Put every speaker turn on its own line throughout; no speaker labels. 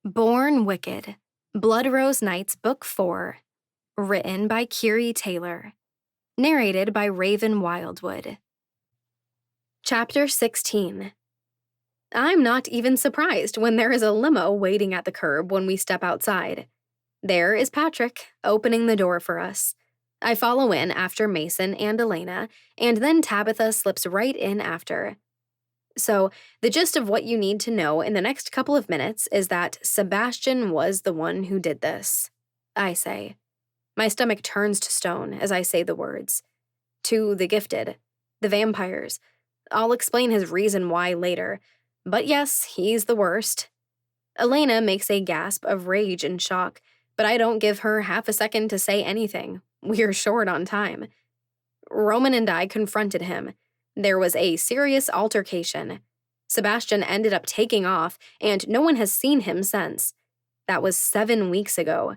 Born Wicked, Blood Rose Nights Book 4, written by Keary Taylor, narrated by Raven Wildwood. Chapter 16. I'm not even surprised when there is a limo waiting at the curb when we step outside. There is Patrick, opening the door for us. I follow in after Mason and Elena, and then Tabitha slips right in after. So, the gist of what you need to know in the next couple of minutes is that Sebastian was the one who did this. I say. My stomach turns to stone as I say the words. To the gifted. The vampires. I'll explain his reason why later. But yes, he's the worst. Elena makes a gasp of rage and shock, but I don't give her half a second to say anything. We're short on time. Roman and I confronted him. There was a serious altercation. Sebastian ended up taking off, and no one has seen him since. That was 7 weeks ago.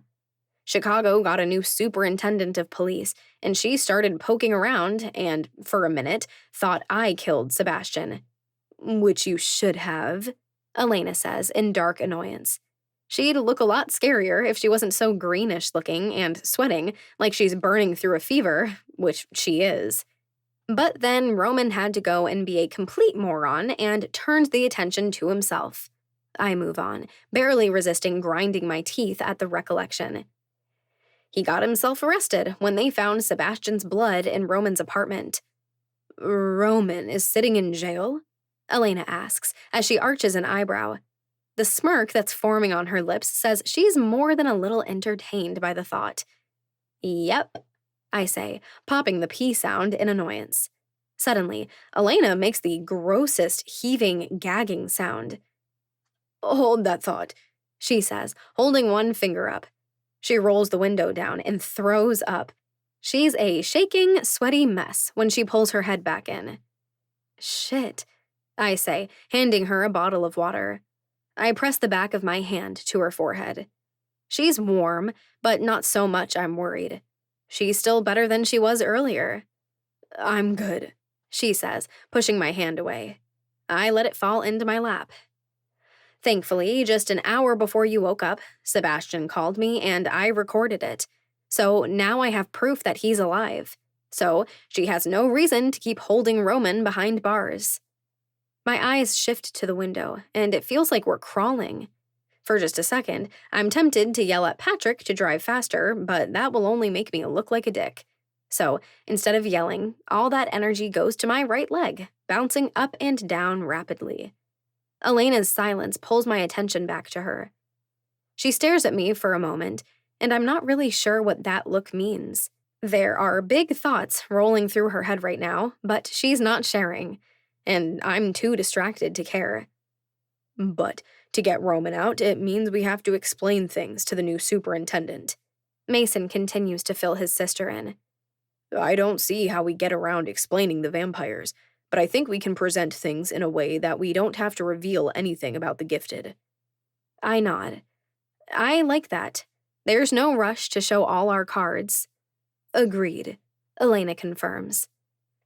Chicago got a new superintendent of police, and she started poking around and, for a minute, thought I killed Sebastian. Which you should have, Elena says in dark annoyance. She'd look a lot scarier if she wasn't so greenish looking and sweating like she's burning through a fever, which she is. But then Roman had to go and be a complete moron and turned the attention to himself. I move on, barely resisting grinding my teeth at the recollection. He got himself arrested when they found Sebastian's blood in Roman's apartment. Roman is sitting in jail? Elena asks, as she arches an eyebrow. The smirk that's forming on her lips says she's more than a little entertained by the thought. Yep, I say, popping the P sound in annoyance. Suddenly, Elena makes the grossest heaving, gagging sound. Hold that thought, she says, holding one finger up. She rolls the window down and throws up. She's a shaking, sweaty mess when she pulls her head back in. Shit, I say, handing her a bottle of water. I press the back of my hand to her forehead. She's warm, but not so much I'm worried. She's still better than she was earlier. I'm good, she says, pushing my hand away. I let it fall into my lap. Thankfully, just an hour before you woke up, Sebastian called me and I recorded it. So now I have proof that he's alive. So she has no reason to keep holding Roman behind bars. My eyes shift to the window, and it feels like we're crawling. For just a second, I'm tempted to yell at Patrick to drive faster, but that will only make me look like a dick. So, instead of yelling, all that energy goes to my right leg, bouncing up and down rapidly. Elena's silence pulls my attention back to her. She stares at me for a moment, and I'm not really sure what that look means. There are big thoughts rolling through her head right now, but she's not sharing, and I'm too distracted to care. But to get Roman out, it means we have to explain things to the new superintendent. Mason continues to fill his sister in. I don't see how we get around explaining the vampires, but I think we can present things in a way that we don't have to reveal anything about the gifted. I nod. I like that. There's no rush to show all our cards. Agreed, Elena confirms.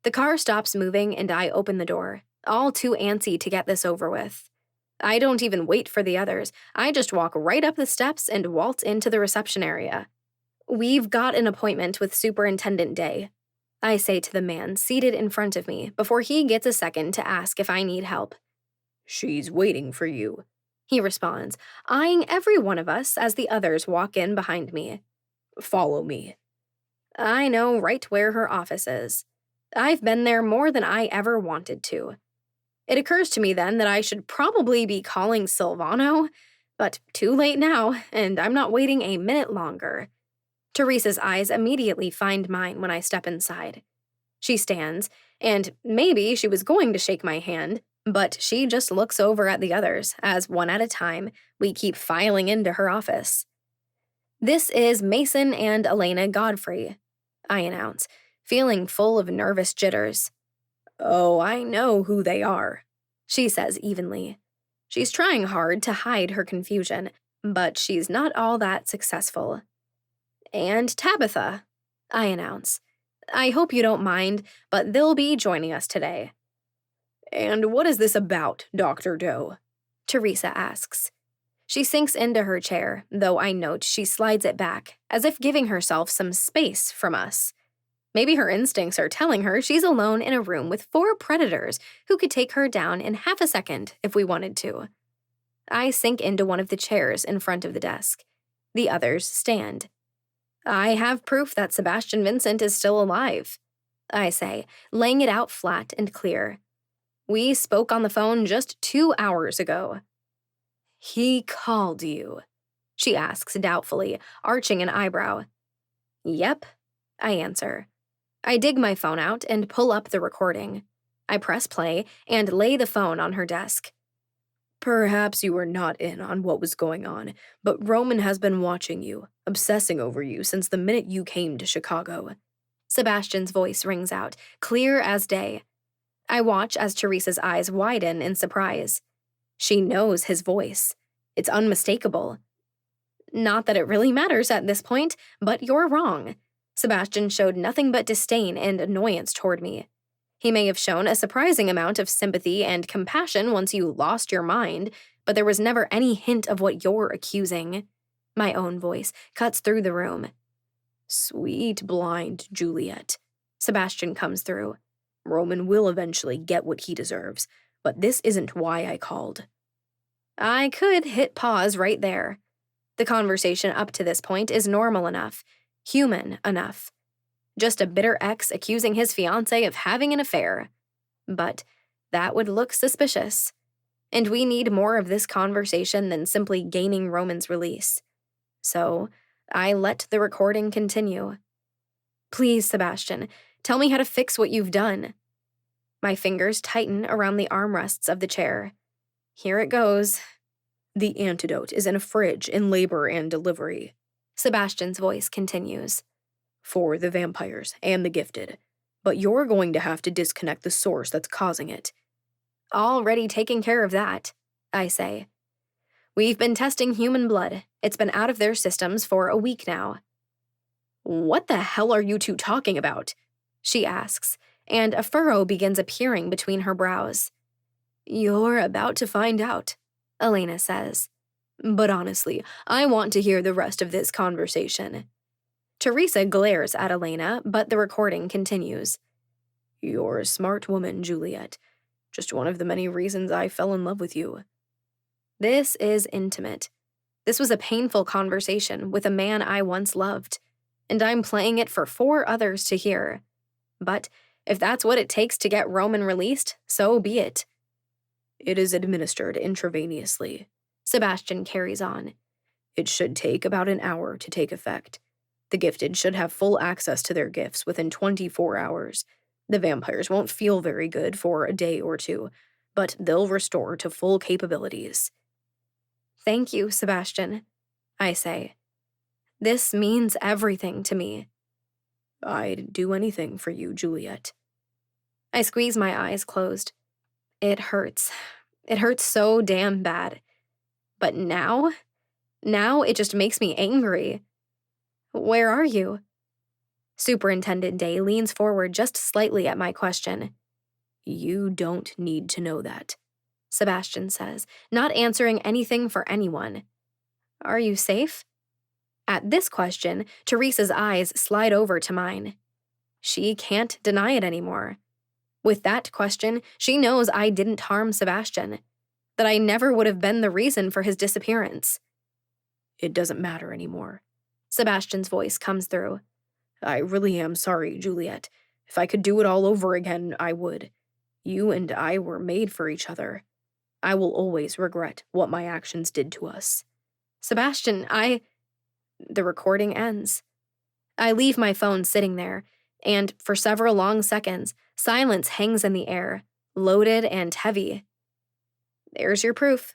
The car stops moving and I open the door, all too antsy to get this over with. I don't even wait for the others. I just walk right up the steps and waltz into the reception area. We've got an appointment with Superintendent Day, I say to the man seated in front of me before he gets a second to ask if I need help. She's waiting for you, he responds, eyeing every one of us as the others walk in behind me. Follow me. I know right where her office is. I've been there more than I ever wanted to. It occurs to me then that I should probably be calling Silvano, but too late now, and I'm not waiting a minute longer. Teresa's eyes immediately find mine when I step inside. She stands, and maybe she was going to shake my hand, but she just looks over at the others as, one at a time, we keep filing into her office. This is Mason and Elena Godfrey, I announce, feeling full of nervous jitters. Oh, I know who they are, she says evenly. She's trying hard to hide her confusion, but she's not all that successful. And Tabitha, I announce. I hope you don't mind, but they'll be joining us today. And what is this about, Dr. Doe? Teresa asks. She sinks into her chair, though I note she slides it back, as if giving herself some space from us. Maybe her instincts are telling her she's alone in a room with 4 predators who could take her down in half a second if we wanted to. I sink into one of the chairs in front of the desk. The others stand. I have proof that Sebastian Vincent is still alive, I say, laying it out flat and clear. We spoke on the phone just 2 hours ago. He called you, she asks doubtfully, arching an eyebrow. Yep, I answer. I dig my phone out and pull up the recording. I press play and lay the phone on her desk. Perhaps you were not in on what was going on, but Roman has been watching you, obsessing over you since the minute you came to Chicago. Sebastian's voice rings out, clear as day. I watch as Teresa's eyes widen in surprise. She knows his voice. It's unmistakable. Not that it really matters at this point, but you're wrong. Sebastian showed nothing but disdain and annoyance toward me. He may have shown a surprising amount of sympathy and compassion once you lost your mind, but there was never any hint of what you're accusing. My own voice cuts through the room. Sweet, blind Juliet. Sebastian comes through. Roman will eventually get what he deserves, but this isn't why I called. I could hit pause right there. The conversation up to this point is normal enough, human enough. Just a bitter ex accusing his fiancée of having an affair. But that would look suspicious. And we need more of this conversation than simply gaining Roman's release. So I let the recording continue. Please, Sebastian, tell me how to fix what you've done. My fingers tighten around the armrests of the chair. Here it goes. The antidote is in a fridge in labor and delivery. Sebastian's voice continues. For the vampires and the gifted. But you're going to have to disconnect the source that's causing it. Already taking care of that, I say. We've been testing human blood. It's been out of their systems for a week now. What the hell are you two talking about? She asks, and a furrow begins appearing between her brows. You're about to find out, Elena says. But honestly, I want to hear the rest of this conversation. Teresa glares at Elena, but the recording continues. You're a smart woman, Juliet. Just one of the many reasons I fell in love with you. This is intimate. This was a painful conversation with a man I once loved, and I'm playing it for 4 others to hear. But if that's what it takes to get Roman released, so be it. It is administered intravenously, Sebastian carries on. It should take about an hour to take effect. The gifted should have full access to their gifts within 24 hours. The vampires won't feel very good for a day or 2, but they'll restore to full capabilities. Thank you, Sebastian, I say. This means everything to me. I'd do anything for you, Juliet. I squeeze my eyes closed. It hurts. It hurts so damn bad. But now it just makes me angry. Where are you? Superintendent Day leans forward just slightly at my question. You don't need to know that, Sebastian says, not answering anything for anyone. Are you safe? At this question, Teresa's eyes slide over to mine. She can't deny it anymore. With that question, she knows I didn't harm Sebastian, that I never would have been the reason for his disappearance. It doesn't matter anymore. Sebastian's voice comes through. I really am sorry, Juliet. If I could do it all over again, I would. You and I were made for each other. I will always regret what my actions did to us. Sebastian, The recording ends. I leave my phone sitting there, and for several long seconds, silence hangs in the air, loaded and heavy. There's your proof,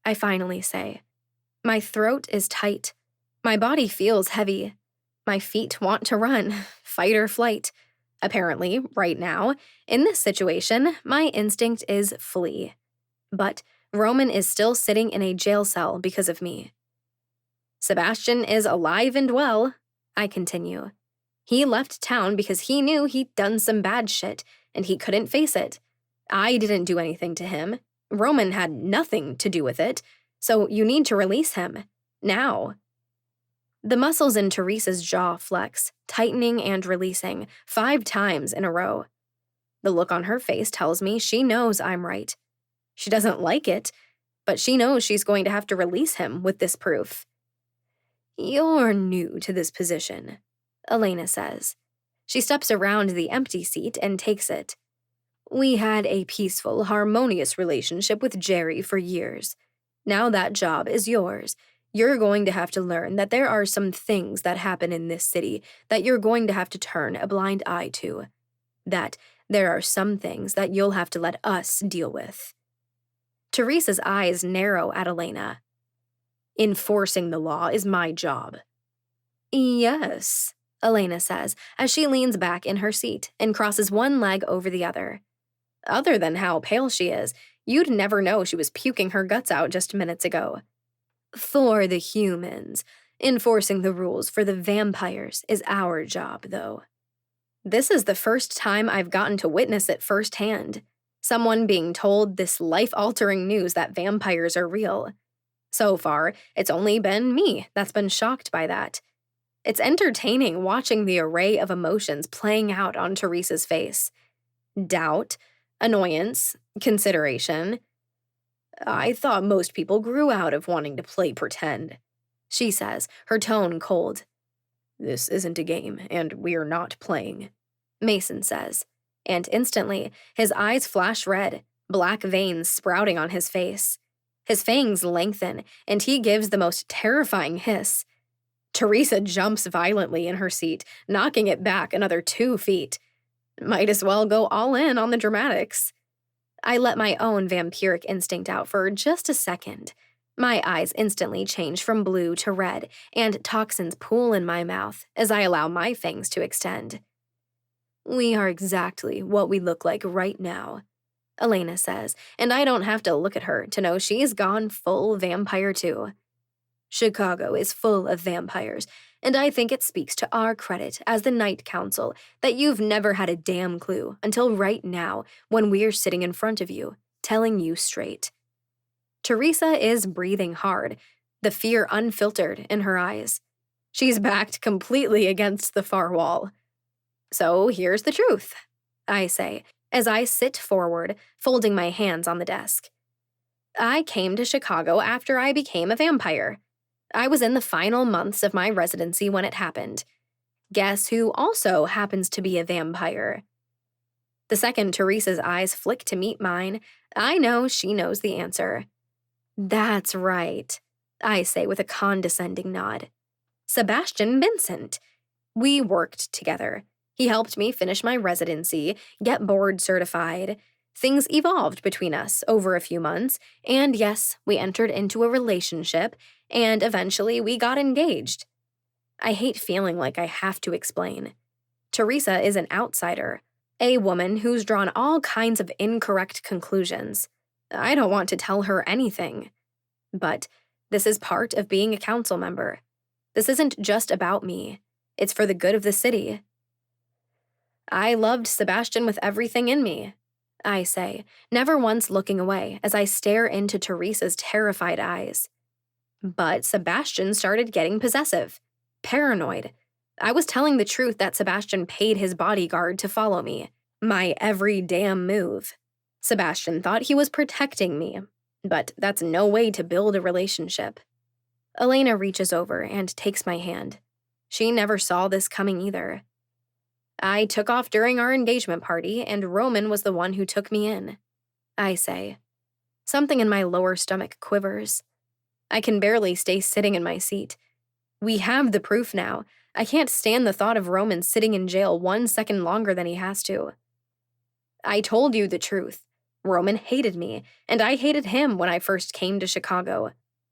I finally say. My throat is tight. My body feels heavy. My feet want to run, fight or flight. Apparently, right now, in this situation, my instinct is flee. But Roman is still sitting in a jail cell because of me. Sebastian is alive and well, I continue. He left town because he knew he'd done some bad shit, and he couldn't face it. I didn't do anything to him. Roman had nothing to do with it. So you need to release him. Now. The muscles in Teresa's jaw flex, tightening and releasing 5 times in a row. The look on her face tells me she knows I'm right. She doesn't like it, but she knows she's going to have to release him with this proof. "You're new to this position," Elena says. She steps around the empty seat and takes it. "We had a peaceful, harmonious relationship with Jerry for years. Now that job is yours. You're going to have to learn that there are some things that happen in this city that you're going to have to turn a blind eye to. That there are some things that you'll have to let us deal with." Teresa's eyes narrow at Elena. "Enforcing the law is my job." "Yes," Elena says as she leans back in her seat and crosses one leg over the other. Other than how pale she is, you'd never know she was puking her guts out just minutes ago. "For the humans. Enforcing the rules for the vampires is our job, though." This is the first time I've gotten to witness it firsthand. Someone being told this life-altering news that vampires are real. So far, it's only been me that's been shocked by that. It's entertaining watching the array of emotions playing out on Teresa's face. Doubt, annoyance, consideration. "I thought most people grew out of wanting to play pretend," she says, her tone cold. "This isn't a game, and we're not playing," Mason says. And instantly, his eyes flash red, black veins sprouting on his face. His fangs lengthen, and he gives the most terrifying hiss. Teresa jumps violently in her seat, knocking it back another 2 feet. Might as well go all in on the dramatics. I let my own vampiric instinct out for just a second. My eyes instantly change from blue to red, and toxins pool in my mouth as I allow my fangs to extend. "We are exactly what we look like right now," Elena says, and I don't have to look at her to know she's gone full vampire too. "Chicago is full of vampires, and I think it speaks to our credit as the Night Council that you've never had a damn clue until right now when we're sitting in front of you, telling you straight." Teresa is breathing hard, the fear unfiltered in her eyes. She's backed completely against the far wall. "So here's the truth," I say, as I sit forward, folding my hands on the desk. "I came to Chicago after I became a vampire. I was in the final months of my residency when it happened. Guess who also happens to be a vampire?" The second Teresa's eyes flick to meet mine, I know she knows the answer. "That's right," I say with a condescending nod. "Sebastian Vincent. We worked together. He helped me finish my residency, get board certified. Things evolved between us over a few months, and yes, we entered into a relationship, and eventually we got engaged." I hate feeling like I have to explain. Teresa is an outsider, a woman who's drawn all kinds of incorrect conclusions. I don't want to tell her anything. But this is part of being a council member. This isn't just about me. It's for the good of the city. "I loved Sebastian with everything in me," I say, never once looking away as I stare into Teresa's terrified eyes. But Sebastian started getting possessive, paranoid. I was telling the truth that Sebastian paid his bodyguard to follow me. My every damn move. Sebastian thought he was protecting me, but that's no way to build a relationship. Elena reaches over and takes my hand. She never saw this coming either. "I took off during our engagement party, and Roman was the one who took me in," I say. Something in my lower stomach quivers. I can barely stay sitting in my seat. We have the proof now. I can't stand the thought of Roman sitting in jail 1 second longer than he has to. "I told you the truth. Roman hated me, and I hated him when I first came to Chicago.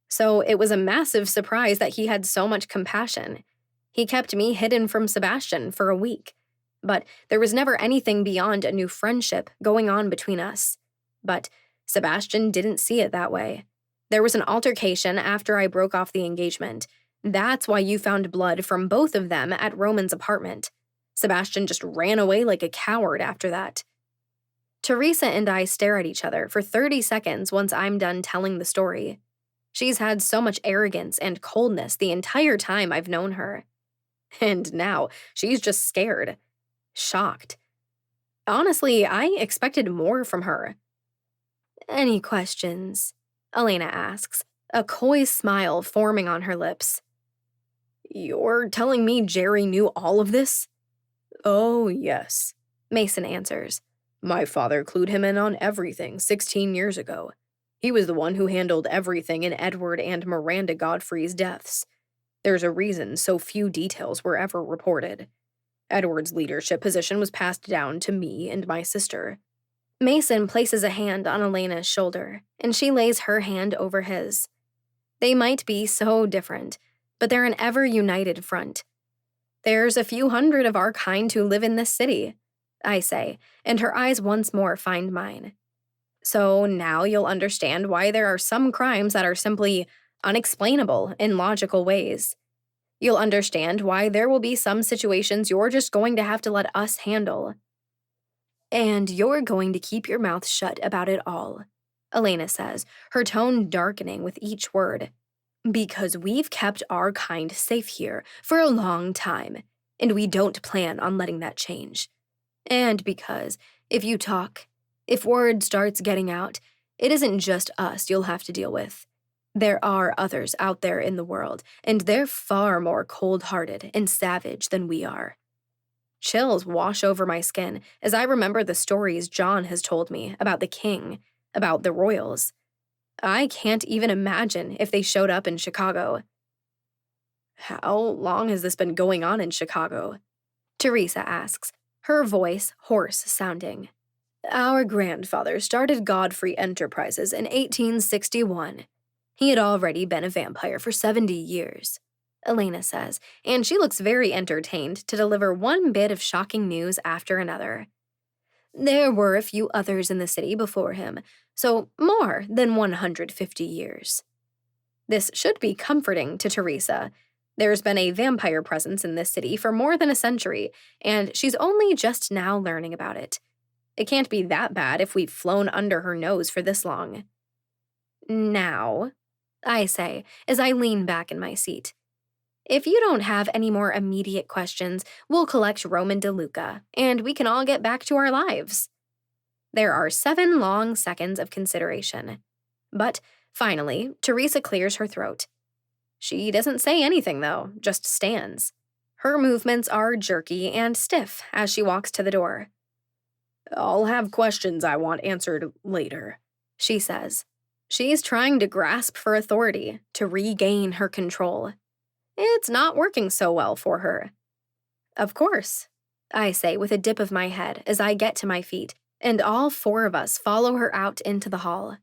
So it was a massive surprise that he had so much compassion. He kept me hidden from Sebastian for a week. But there was never anything beyond a new friendship going on between us. But Sebastian didn't see it that way. There was an altercation after I broke off the engagement. That's why you found blood from both of them at Roman's apartment. Sebastian just ran away like a coward after that." Teresa and I stare at each other for 30 seconds once I'm done telling the story. She's had so much arrogance and coldness the entire time I've known her. And now she's just scared, shocked. Honestly, I expected more from her. Any questions? Elena asks, a coy smile forming on her lips. You're telling me Jerry knew all of this? Oh, yes, Mason answers. My father clued him in on everything 16 years ago. He was the one who handled everything in Edward and Miranda Godfrey's deaths. There's a reason so few details were ever reported. Edward's leadership position was passed down to me and my sister. Mason places a hand on Elena's shoulder, and she lays her hand over his. They might be so different, but they're an ever-united front. There's a few hundred of our kind who live in this city, I say, and her eyes once more find mine. So now you'll understand why there are some crimes that are simply unexplainable in logical ways. You'll understand why there will be some situations you're just going to have to let us handle. And you're going to keep your mouth shut about it all, Elena says, her tone darkening with each word. Because we've kept our kind safe here for a long time, and we don't plan on letting that change. And because, if you talk, if word starts getting out, it isn't just us you'll have to deal with. There are others out there in the world, and they're far more cold-hearted and savage than we are. Chills wash over my skin as I remember the stories John has told me about the king, about the royals. I can't even imagine if they showed up in Chicago. How long has this been going on in Chicago? Teresa asks, her voice hoarse-sounding. Our grandfather started Godfrey Enterprises in 1861. He had already been a vampire for 70 years, Elena says, and she looks very entertained to deliver one bit of shocking news after another. There were a few others in the city before him, so more than 150 years. This should be comforting to Teresa. There's been a vampire presence in this city for more than a century, and she's only just now learning about it. It can't be that bad if we've flown under her nose for this long. Now, I say, as I lean back in my seat. If you don't have any more immediate questions, we'll collect Roman DeLuca, and we can all get back to our lives. There are 7 long seconds of consideration. But, finally, Teresa clears her throat. She doesn't say anything, though, just stands. Her movements are jerky and stiff as she walks to the door. I'll have questions I want answered later, she says. She's trying to grasp for authority, to regain her control. It's not working so well for her. Of course, I say with a dip of my head as I get to my feet, and all 4 of us follow her out into the hall.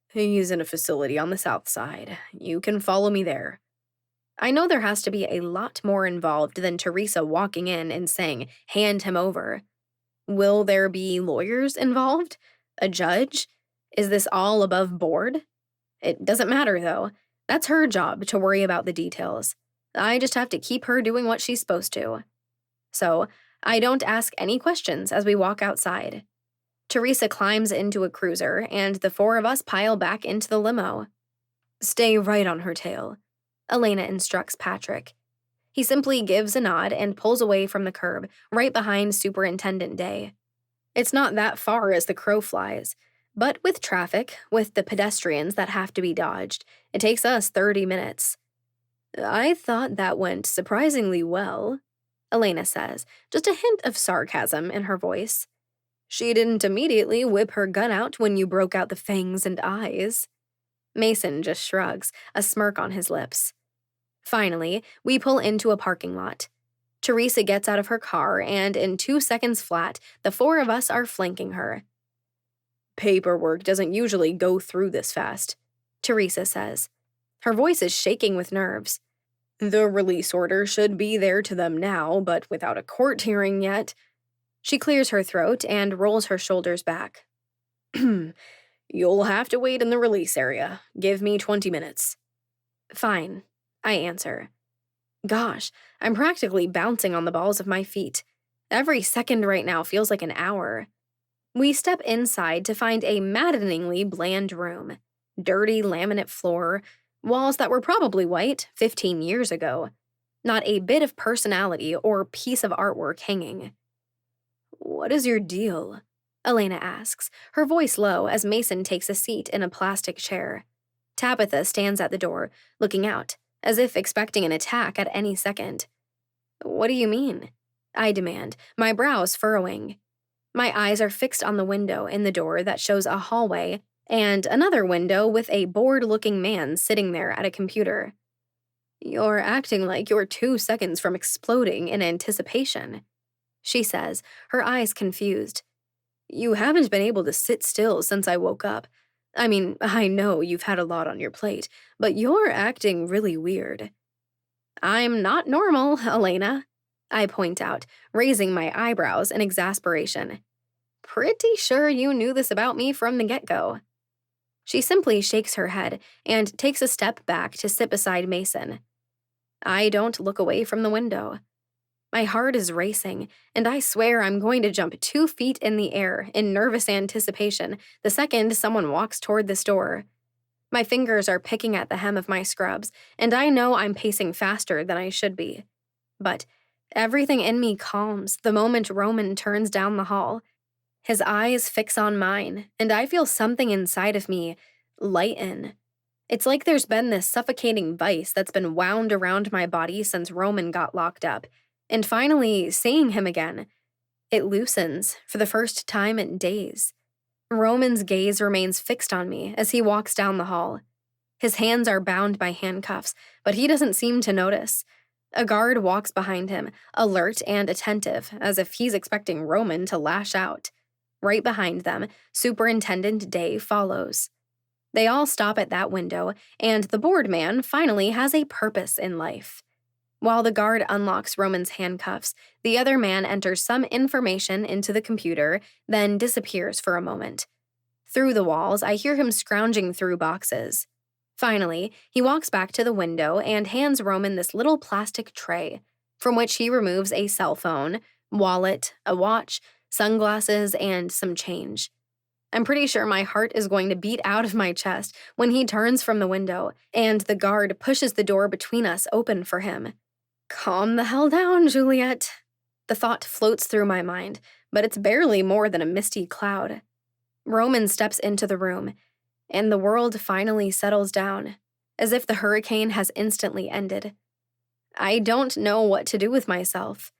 He's in a facility on the south side. You can follow me there. I know there has to be a lot more involved than Teresa walking in and saying, hand him over. Will there be lawyers involved? A judge? Is this all above board? It doesn't matter, though. That's her job to worry about the details. I just have to keep her doing what she's supposed to. So, I don't ask any questions as we walk outside. Teresa climbs into a cruiser, and the 4 of us pile back into the limo. Stay right on her tail, Elena instructs Patrick. He simply gives a nod and pulls away from the curb, right behind Superintendent Day. It's not that far as the crow flies, but with traffic, with the pedestrians that have to be dodged, it takes us 30 minutes. I thought that went surprisingly well, Elena says, just a hint of sarcasm in her voice. She didn't immediately whip her gun out when you broke out the fangs and eyes. Mason just shrugs, a smirk on his lips. Finally, we pull into a parking lot. Teresa gets out of her car, and in 2 seconds flat, the 4 of us are flanking her. Paperwork doesn't usually go through this fast, Teresa says. Her voice is shaking with nerves. The release order should be there to them now, but without a court hearing yet. She clears her throat and rolls her shoulders back. You'll have to wait in the release area. Give me 20 minutes. Fine, I answer. Gosh, I'm practically bouncing on the balls of my feet. Every second right now feels like an hour. We step inside to find a maddeningly bland room. Dirty laminate floor, walls that were probably white 15 years ago. Not a bit of personality or piece of artwork hanging. "What is your deal?" Elena asks, her voice low as Mason takes a seat in a plastic chair. Tabitha stands at the door, looking out, as if expecting an attack at any second. "What do you mean?" I demand, my brows furrowing. My eyes are fixed on the window in the door that shows a hallway and another window with a bored-looking man sitting there at a computer. "You're acting like you're 2 seconds from exploding in anticipation," she says, her eyes confused. "You haven't been able to sit still since I woke up. I mean, I know you've had a lot on your plate, but you're acting really weird." "I'm not normal, Elena," I point out, raising my eyebrows in exasperation. "Pretty sure you knew this about me from the get-go." She simply shakes her head and takes a step back to sit beside Mason. I don't look away from the window. My heart is racing, and I swear I'm going to jump 2 feet in the air in nervous anticipation the second someone walks toward this door. My fingers are picking at the hem of my scrubs, and I know I'm pacing faster than I should be. But everything in me calms the moment Roman turns down the hall. His eyes fix on mine, and I feel something inside of me lighten. It's like there's been this suffocating vice that's been wound around my body since Roman got locked up, and finally, seeing him again, it loosens for the first time in days. Roman's gaze remains fixed on me as he walks down the hall. His hands are bound by handcuffs, but he doesn't seem to notice. A guard walks behind him, alert and attentive, as if he's expecting Roman to lash out. Right behind them, Superintendent Day follows. They all stop at that window, and the board man finally has a purpose in life. While the guard unlocks Roman's handcuffs, the other man enters some information into the computer, then disappears for a moment. Through the walls, I hear him scrounging through boxes. Finally, he walks back to the window and hands Roman this little plastic tray, from which he removes a cell phone, wallet, a watch, sunglasses, and some change. I'm pretty sure my heart is going to beat out of my chest when he turns from the window, and the guard pushes the door between us open for him. "Calm the hell down, Juliet." The thought floats through my mind, but it's barely more than a misty cloud. Roman steps into the room, and the world finally settles down, as if the hurricane has instantly ended. I don't know what to do with myself.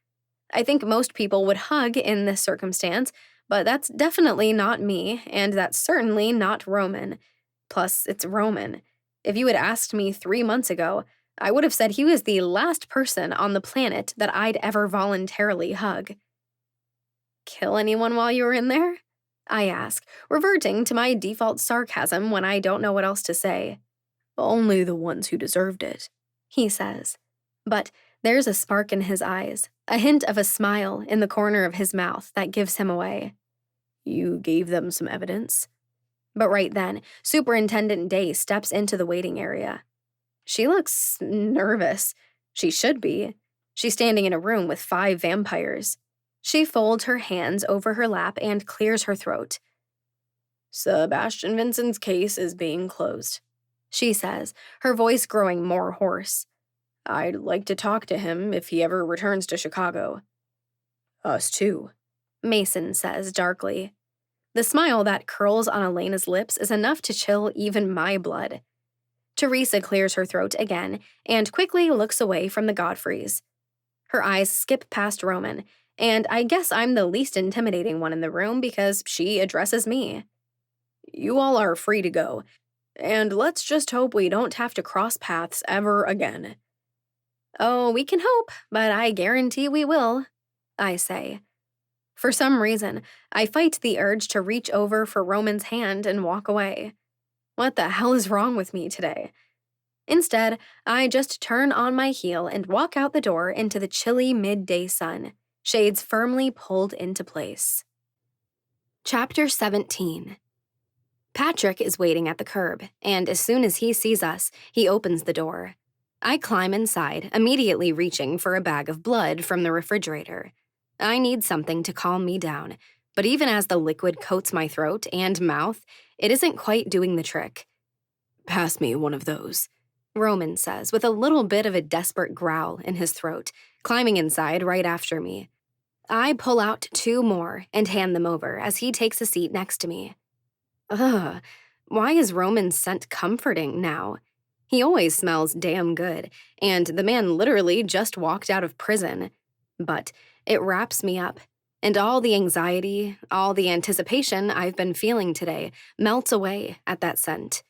I think most people would hug in this circumstance, but that's definitely not me, and that's certainly not Roman. Plus, it's Roman. If you had asked me 3 months ago, I would have said he was the last person on the planet that I'd ever voluntarily hug. "Kill anyone while you were in there?" I ask, reverting to my default sarcasm when I don't know what else to say. "Only the ones who deserved it," he says. But there's a spark in his eyes, a hint of a smile in the corner of his mouth that gives him away. "You gave them some evidence?" But right then, Superintendent Day steps into the waiting area. She looks nervous. She should be. She's standing in a room with 5 vampires. She folds her hands over her lap and clears her throat. "Sebastian Vincent's case is being closed," she says, her voice growing more hoarse. "I'd like to talk to him if he ever returns to Chicago." "Us too," Mason says darkly. The smile that curls on Elena's lips is enough to chill even my blood. Teresa clears her throat again and quickly looks away from the Godfreys. Her eyes skip past Roman, and I guess I'm the least intimidating one in the room because she addresses me. "You all are free to go, and let's just hope we don't have to cross paths ever again." "Oh, we can hope, but I guarantee we will," I say. For some reason, I fight the urge to reach over for Roman's hand and walk away. What the hell is wrong with me today? Instead, I just turn on my heel and walk out the door into the chilly midday sun, shades firmly pulled into place. Chapter 17. Patrick is waiting at the curb, and as soon as he sees us, he opens the door. I climb inside, immediately reaching for a bag of blood from the refrigerator. I need something to calm me down, but even as the liquid coats my throat and mouth, it isn't quite doing the trick. Pass me one of those, Roman says with a little bit of a desperate growl in his throat, climbing inside right after me. I pull out 2 more and hand them over as he takes a seat next to me. Ugh, why is Roman's scent comforting now? He always smells damn good, and the man literally just walked out of prison. But it wraps me up, and all the anxiety, all the anticipation I've been feeling today melts away at that scent.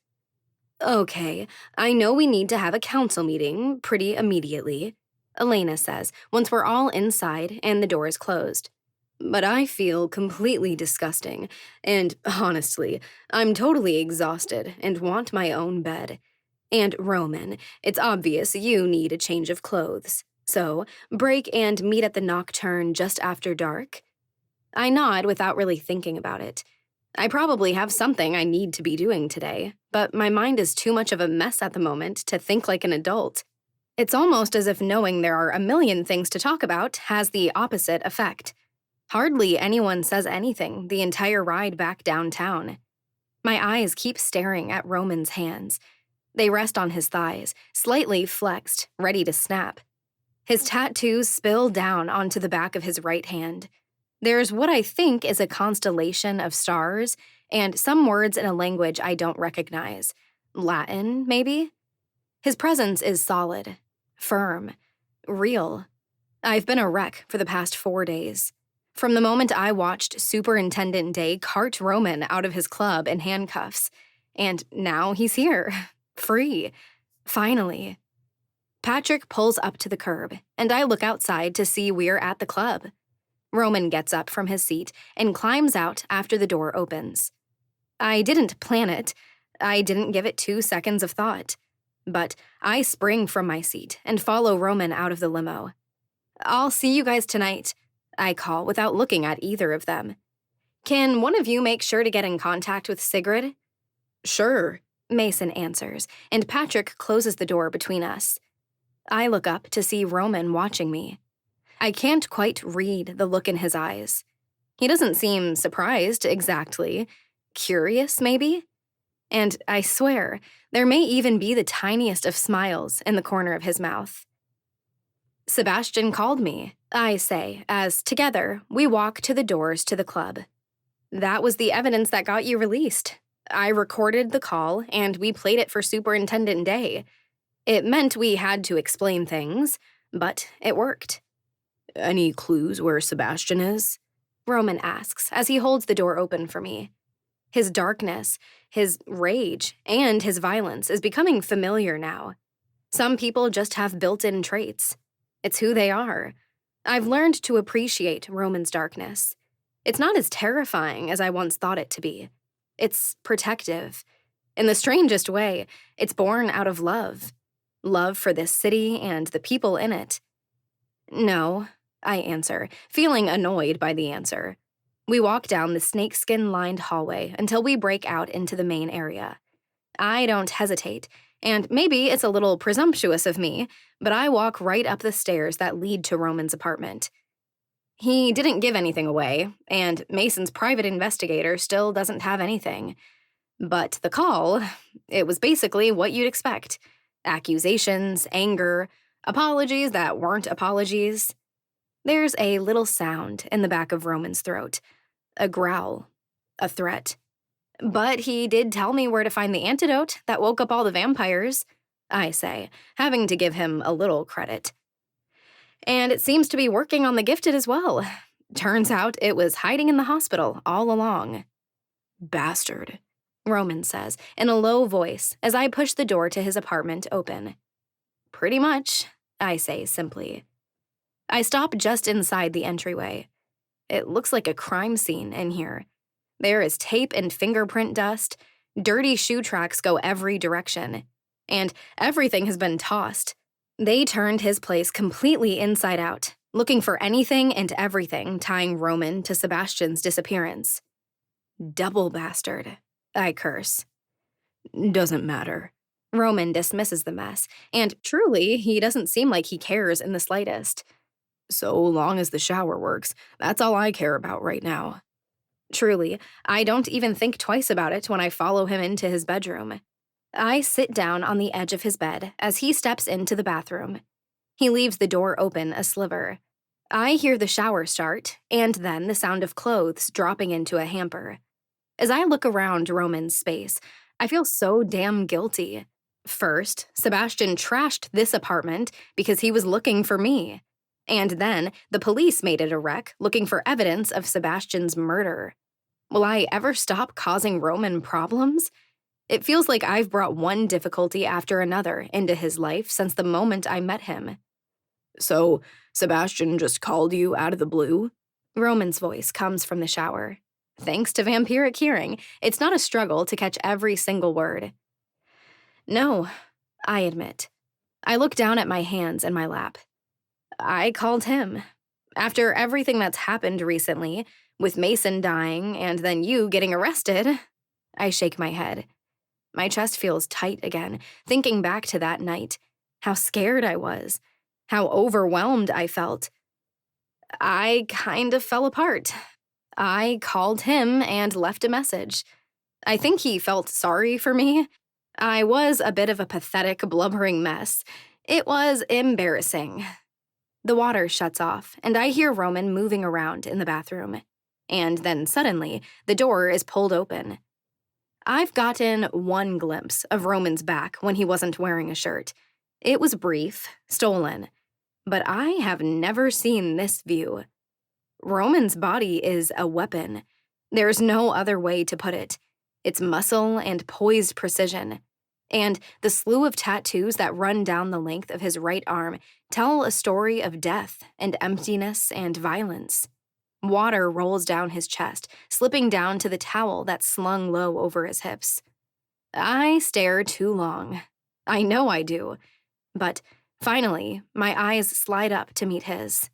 Okay, I know we need to have a council meeting pretty immediately, Elena says once we're all inside and the door is closed. But I feel completely disgusting, and honestly, I'm totally exhausted and want my own bed. And Roman, it's obvious you need a change of clothes. So, break and meet at the Nocturne just after dark? I nod without really thinking about it. I probably have something I need to be doing today, but my mind is too much of a mess at the moment to think like an adult. It's almost as if knowing there are a million things to talk about has the opposite effect. Hardly anyone says anything the entire ride back downtown. My eyes keep staring at Roman's hands. They rest on his thighs, slightly flexed, ready to snap. His tattoos spill down onto the back of his right hand. There's what I think is a constellation of stars and some words in a language I don't recognize. Latin, maybe? His presence is solid, firm, real. I've been a wreck for the past 4 days. From the moment I watched Superintendent Day cart Roman out of his club in handcuffs. And now he's here. Free. Finally. Patrick pulls up to the curb, and I look outside to see we're at the club. Roman gets up from his seat and climbs out after the door opens. I didn't plan it. I didn't give it 2 seconds of thought. But I spring from my seat and follow Roman out of the limo. I'll see you guys tonight, I call without looking at either of them. Can one of you make sure to get in contact with Sigrid? Sure, Mason answers, and Patrick closes the door between us. I look up to see Roman watching me. I can't quite read the look in his eyes. He doesn't seem surprised exactly. Curious, maybe? And I swear, there may even be the tiniest of smiles in the corner of his mouth. Sebastian called me, I say, as together we walk to the doors to the club. That was the evidence that got you released. I recorded the call, and we played it for Superintendent Day. It meant we had to explain things, but it worked. Any clues where Sebastian is? Roman asks as he holds the door open for me. His darkness, his rage, and his violence is becoming familiar now. Some people just have built-in traits. It's who they are. I've learned to appreciate Roman's darkness. It's not as terrifying as I once thought it to be. It's protective. In the strangest way, it's born out of love. Love for this city and the people in it. No, I answer, feeling annoyed by the answer. We walk down the snakeskin-lined hallway until we break out into the main area. I don't hesitate, and maybe it's a little presumptuous of me, but I walk right up the stairs that lead to Roman's apartment. He didn't give anything away, and Mason's private investigator still doesn't have anything. But the call, it was basically what you'd expect. Accusations, anger, apologies that weren't apologies. There's a little sound in the back of Roman's throat. A growl. A threat. But he did tell me where to find the antidote that woke up all the vampires, I say, having to give him a little credit. And it seems to be working on the gifted as well. Turns out it was hiding in the hospital all along. Bastard, Roman says in a low voice as I push the door to his apartment open. Pretty much, I say simply. I stop just inside the entryway. It looks like a crime scene in here. There is tape and fingerprint dust. Dirty shoe tracks go every direction. And everything has been tossed. They turned his place completely inside out, looking for anything and everything tying Roman to Sebastian's disappearance. Double bastard, I curse. Doesn't matter. Roman dismisses the mess, and truly, he doesn't seem like he cares in the slightest. So long as the shower works, that's all I care about right now. Truly, I don't even think twice about it when I follow him into his bedroom. I sit down on the edge of his bed as he steps into the bathroom. He leaves the door open a sliver. I hear the shower start, and then the sound of clothes dropping into a hamper. As I look around Roman's space, I feel so damn guilty. First, Sebastian trashed this apartment because he was looking for me. And then, the police made it a wreck looking for evidence of Sebastian's murder. Will I ever stop causing Roman problems? It feels like I've brought one difficulty after another into his life since the moment I met him. So, Sebastian just called you out of the blue? Roman's voice comes from the shower. Thanks to vampiric hearing, it's not a struggle to catch every single word. No, I admit. I look down at my hands in my lap. I called him. After everything that's happened recently, with Mason dying and then you getting arrested, I shake my head. My chest feels tight again, thinking back to that night, how scared I was, how overwhelmed I felt. I kind of fell apart. I called him and left a message. I think he felt sorry for me. I was a bit of a pathetic, blubbering mess. It was embarrassing. The water shuts off, and I hear Roman moving around in the bathroom. And then suddenly, the door is pulled open. I've gotten one glimpse of Roman's back when he wasn't wearing a shirt. It was brief, stolen, but I have never seen this view. Roman's body is a weapon. There's no other way to put it. It's muscle and poised precision. And the slew of tattoos that run down the length of his right arm tell a story of death and emptiness and violence. Water rolls down his chest, slipping down to the towel that's slung low over his hips. I stare too long. I know I do. But finally, my eyes slide up to meet his.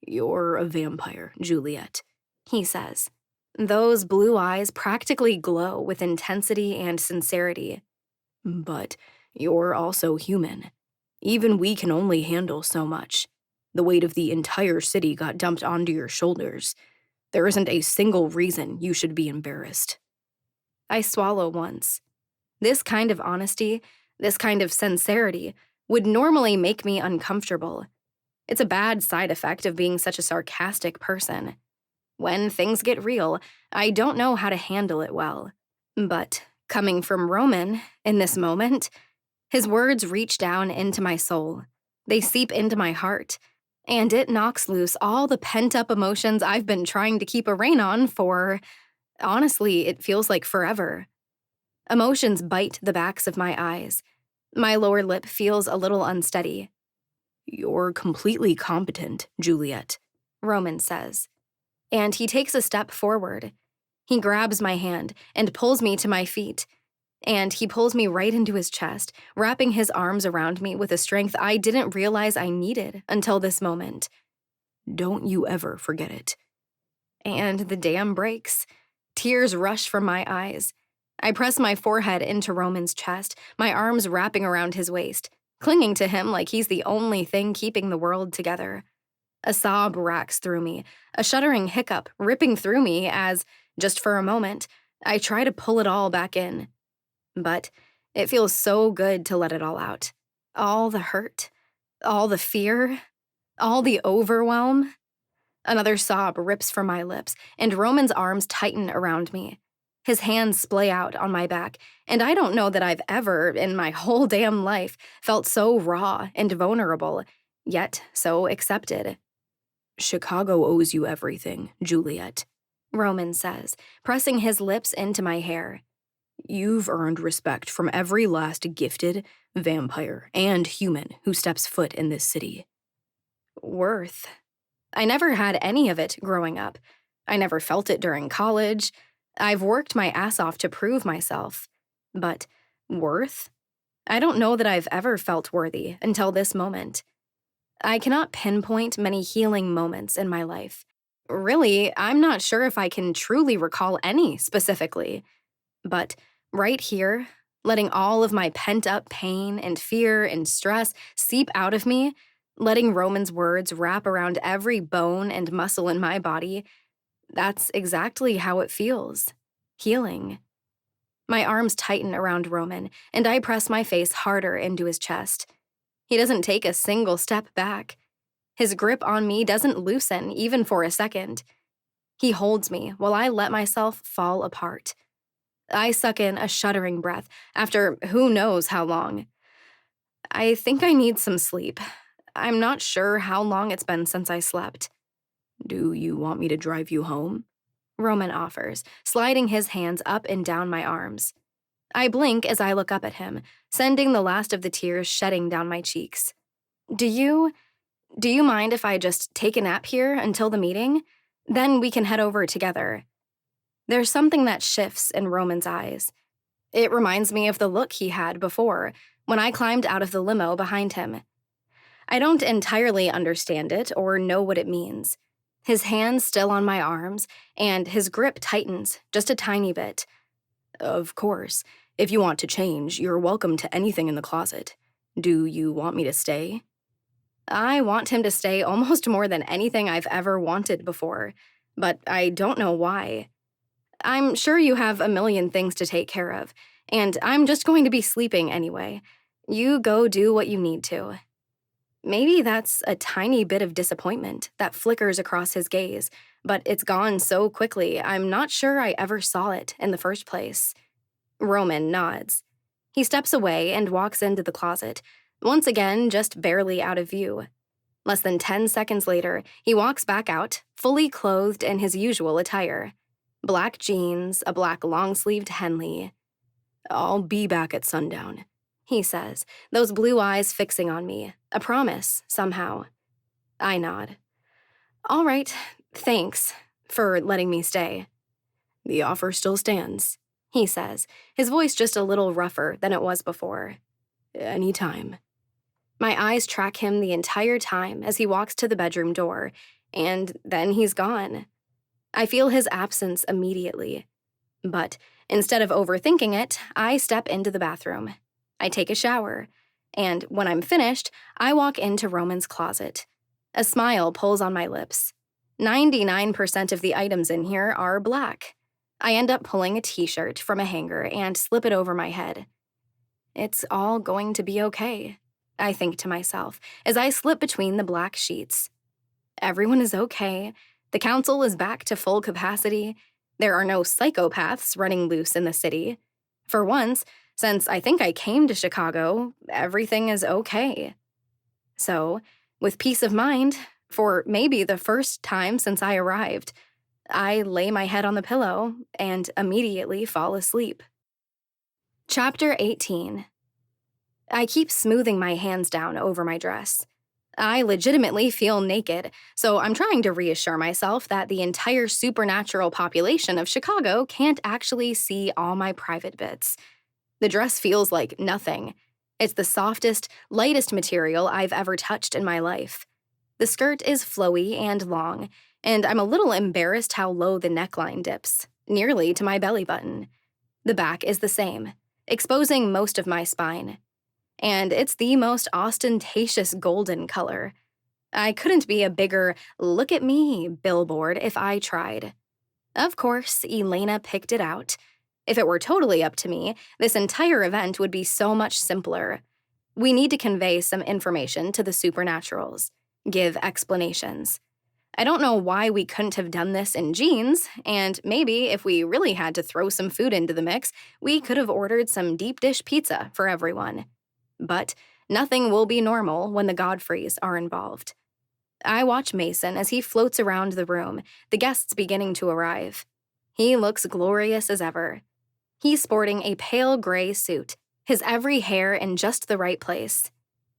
You're a vampire, Juliet, he says. Those blue eyes practically glow with intensity and sincerity. But you're also human. Even we can only handle so much. The weight of the entire city got dumped onto your shoulders. There isn't a single reason you should be embarrassed. I swallow once. This kind of honesty, this kind of sincerity, would normally make me uncomfortable. It's a bad side effect of being such a sarcastic person. When things get real, I don't know how to handle it well. But coming from Roman, in this moment, his words reach down into my soul. They seep into my heart, and it knocks loose all the pent-up emotions I've been trying to keep a rein on for, honestly, it feels like forever. Emotions bite the backs of my eyes. My lower lip feels a little unsteady. You're completely competent, Juliet, Roman says. And he takes a step forward. He grabs my hand and pulls me to my feet. And he pulls me right into his chest, wrapping his arms around me with a strength I didn't realize I needed until this moment. Don't you ever forget it. And the dam breaks. Tears rush from my eyes. I press my forehead into Roman's chest, my arms wrapping around his waist, clinging to him like he's the only thing keeping the world together. A sob racks through me, a shuddering hiccup ripping through me as, just for a moment, I try to pull it all back in. But it feels so good to let it all out. All the hurt, all the fear, all the overwhelm. Another sob rips from my lips, and Roman's arms tighten around me. His hands splay out on my back, and I don't know that I've ever, in my whole damn life, felt so raw and vulnerable, yet so accepted. Chicago owes you everything, Juliet, Roman says, pressing his lips into my hair. You've earned respect from every last gifted, vampire, and human who steps foot in this city. Worth. I never had any of it growing up. I never felt it during college. I've worked my ass off to prove myself. But worth? I don't know that I've ever felt worthy until this moment. I cannot pinpoint many healing moments in my life. Really, I'm not sure if I can truly recall any specifically. But right here, letting all of my pent-up pain and fear and stress seep out of me, letting Roman's words wrap around every bone and muscle in my body, that's exactly how it feels. Healing. My arms tighten around Roman, and I press my face harder into his chest. He doesn't take a single step back. His grip on me doesn't loosen even for a second. He holds me while I let myself fall apart. I suck in a shuddering breath after who knows how long. I think I need some sleep. I'm not sure how long it's been since I slept. Do you want me to drive you home? Roman offers, sliding his hands up and down my arms. I blink as I look up at him, sending the last of the tears shedding down my cheeks. Do you mind if I just take a nap here until the meeting? Then we can head over together. There's something that shifts in Roman's eyes. It reminds me of the look he had before, when I climbed out of the limo behind him. I don't entirely understand it or know what it means. His hand's still on my arms, and his grip tightens just a tiny bit. Of course, if you want to change, you're welcome to anything in the closet. Do you want me to stay? I want him to stay almost more than anything I've ever wanted before, but I don't know why. I'm sure you have a million things to take care of, and I'm just going to be sleeping anyway. You go do what you need to. Maybe that's a tiny bit of disappointment that flickers across his gaze, but it's gone so quickly I'm not sure I ever saw it in the first place. Roman nods. He steps away and walks into the closet, once again just barely out of view. Less than 10 seconds later, he walks back out, fully clothed in his usual attire. Black jeans, a black long-sleeved Henley. I'll be back at sundown, he says, those blue eyes fixing on me, a promise, somehow. I nod. All right, thanks for letting me stay. The offer still stands, he says, his voice just a little rougher than it was before. Anytime. My eyes track him the entire time as he walks to the bedroom door, and then he's gone. I feel his absence immediately. But instead of overthinking it, I step into the bathroom. I take a shower, and when I'm finished, I walk into Roman's closet. A smile pulls on my lips. 99% of the items in here are black. I end up pulling a t-shirt from a hanger and slip it over my head. It's all going to be okay, I think to myself, as I slip between the black sheets. Everyone is okay. The council is back to full capacity. There are no psychopaths running loose in the city. For once, since I think I came to Chicago, everything is okay. So, with peace of mind, for maybe the first time since I arrived, I lay my head on the pillow and immediately fall asleep. Chapter 18. I keep smoothing my hands down over my dress. I legitimately feel naked, so I'm trying to reassure myself that the entire supernatural population of Chicago can't actually see all my private bits. The dress feels like nothing. It's the softest, lightest material I've ever touched in my life. The skirt is flowy and long, and I'm a little embarrassed how low the neckline dips, nearly to my belly button. The back is the same, exposing most of my spine. And it's the most ostentatious golden color. I couldn't be a bigger "look at me" billboard if I tried. Of course, Elena picked it out. If it were totally up to me, this entire event would be so much simpler. We need to convey some information to the supernaturals, give explanations. I don't know why we couldn't have done this in jeans, and maybe if we really had to throw some food into the mix, we could have ordered some deep dish pizza for everyone. But nothing will be normal when the Godfreys are involved. I watch Mason as he floats around the room, the guests beginning to arrive. He looks glorious as ever. He's sporting a pale gray suit, his every hair in just the right place.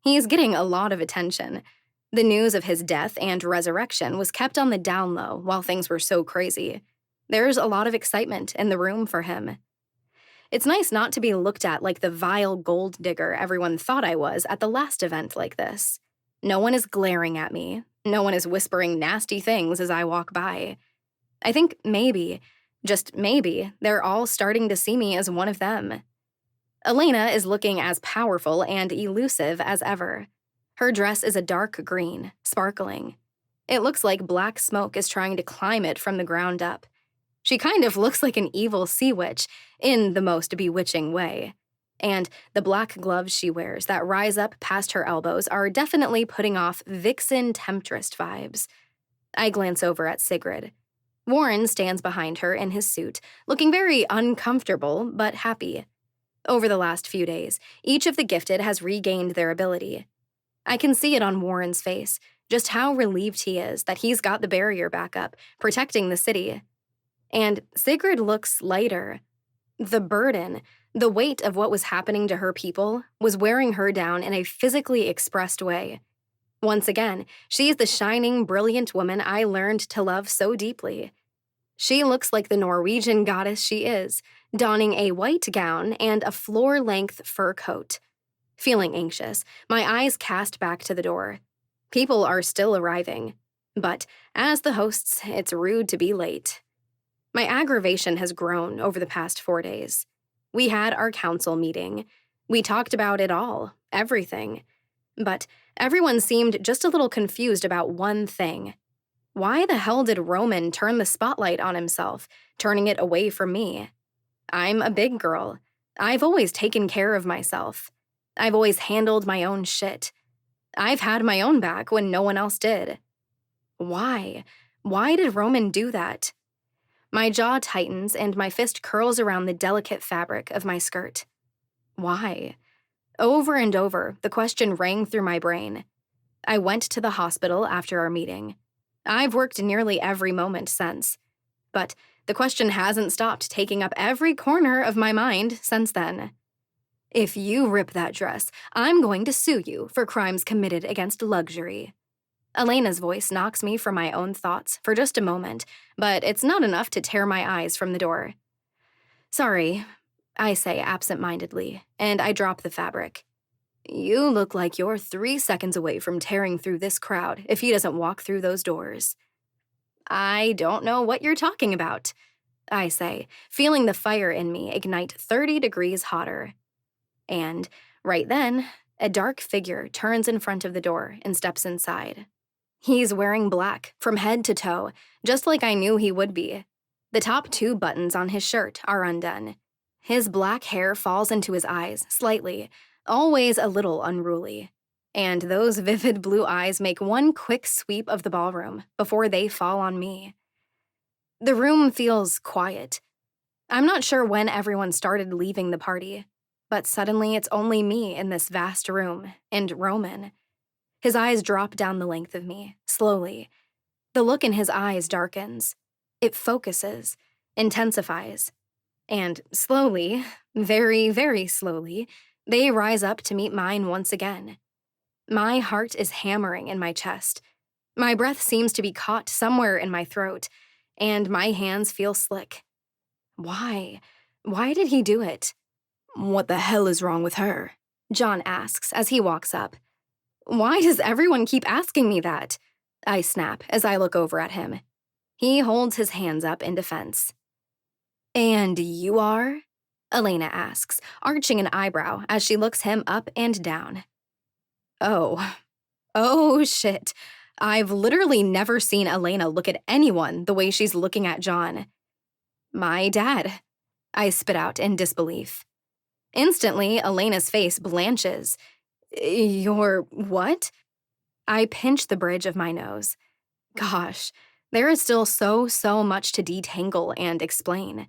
He's getting a lot of attention. The news of his death and resurrection was kept on the down low while things were so crazy. There's a lot of excitement in the room for him. It's nice not to be looked at like the vile gold digger everyone thought I was at the last event like this. No one is glaring at me. No one is whispering nasty things as I walk by. I think maybe, just maybe, they're all starting to see me as one of them. Elena is looking as powerful and elusive as ever. Her dress is a dark green, sparkling. It looks like black smoke is trying to climb it from the ground up. She kind of looks like an evil sea witch, in the most bewitching way. And the black gloves she wears that rise up past her elbows are definitely putting off vixen temptress vibes. I glance over at Sigrid. Warren stands behind her in his suit, looking very uncomfortable but happy. Over the last few days, each of the gifted has regained their ability. I can see it on Warren's face, just how relieved he is that he's got the barrier back up, protecting the city. And Sigrid looks lighter. The burden, the weight of what was happening to her people, was wearing her down in a physically expressed way. Once again, she's the shining, brilliant woman I learned to love so deeply. She looks like the Norwegian goddess she is, donning a white gown and a floor-length fur coat. Feeling anxious, my eyes cast back to the door. People are still arriving. But, as the hosts, it's rude to be late. My aggravation has grown over the past 4 days. We had our council meeting. We talked about it all, everything. But everyone seemed just a little confused about one thing. Why the hell did Roman turn the spotlight on himself, turning it away from me? I'm a big girl. I've always taken care of myself. I've always handled my own shit. I've had my own back when no one else did. Why? Why did Roman do that? My jaw tightens and my fist curls around the delicate fabric of my skirt. Why? Over and over, the question rang through my brain. I went to the hospital after our meeting. I've worked nearly every moment since. But the question hasn't stopped taking up every corner of my mind since then. If you rip that dress, I'm going to sue you for crimes committed against luxury. Elena's voice knocks me from my own thoughts for just a moment, but it's not enough to tear my eyes from the door. Sorry, I say absent-mindedly, and I drop the fabric. You look like you're 3 seconds away from tearing through this crowd if he doesn't walk through those doors. I don't know what you're talking about, I say, feeling the fire in me ignite 30 degrees hotter. And, right then, a dark figure turns in front of the door and steps inside. He's wearing black, from head to toe, just like I knew he would be. The top 2 buttons on his shirt are undone. His black hair falls into his eyes, slightly, always a little unruly. And those vivid blue eyes make one quick sweep of the ballroom before they fall on me. The room feels quiet. I'm not sure when everyone started leaving the party, but suddenly it's only me in this vast room, and Roman. His eyes drop down the length of me, slowly. The look in his eyes darkens. It focuses, intensifies. And slowly, very, very slowly, they rise up to meet mine once again. My heart is hammering in my chest. My breath seems to be caught somewhere in my throat, and my hands feel slick. Why? Why did he do it? What the hell is wrong with her? John asks as he walks up. Why does everyone keep asking me that? I snap as I look over at him. He holds his hands up in defense. And you are? Elena asks, arching an eyebrow as she looks him up and down. Oh shit. I've literally never seen Elena look at anyone the way she's looking at John. My dad. I spit out in disbelief. Instantly, Elena's face blanches. Your what? I pinch the bridge of my nose. Gosh, there is still so much to detangle and explain.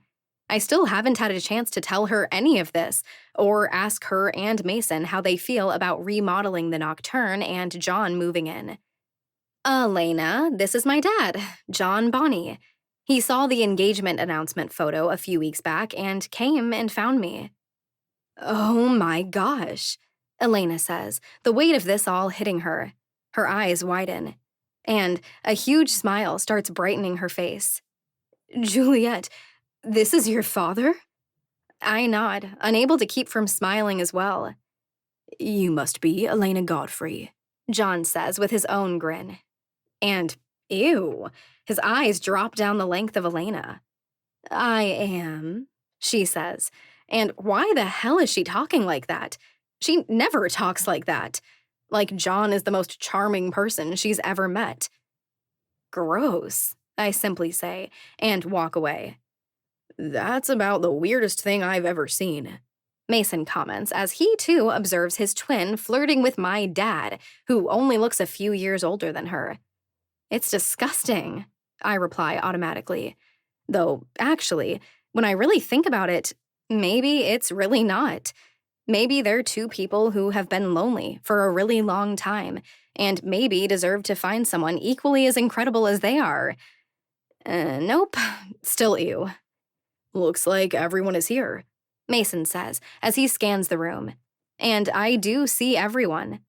I still haven't had a chance to tell her any of this, or ask her and Mason how they feel about remodeling the Nocturne and John moving in. Elena, this is my dad, John Bonney. He saw the engagement announcement photo a few weeks back and came and found me. Oh my gosh, Elena says, the weight of this all hitting her. Her eyes widen, and a huge smile starts brightening her face. Juliet, this is your father? I nod, unable to keep from smiling as well. You must be Elena Godfrey, John says with his own grin. And, ew, his eyes drop down the length of Elena. I am, she says. And why the hell is she talking like that? She never talks like that. Like John is the most charming person she's ever met. Gross, I simply say, and walk away. That's about the weirdest thing I've ever seen, Mason comments as he too observes his twin flirting with my dad, who only looks a few years older than her. It's disgusting, I reply automatically. Though, actually, when I really think about it, maybe it's really not. Maybe they're two people who have been lonely for a really long time, and maybe deserve to find someone equally as incredible as they are. Nope, still ew. Looks like everyone is here, Mason says as he scans the room. And I do see everyone.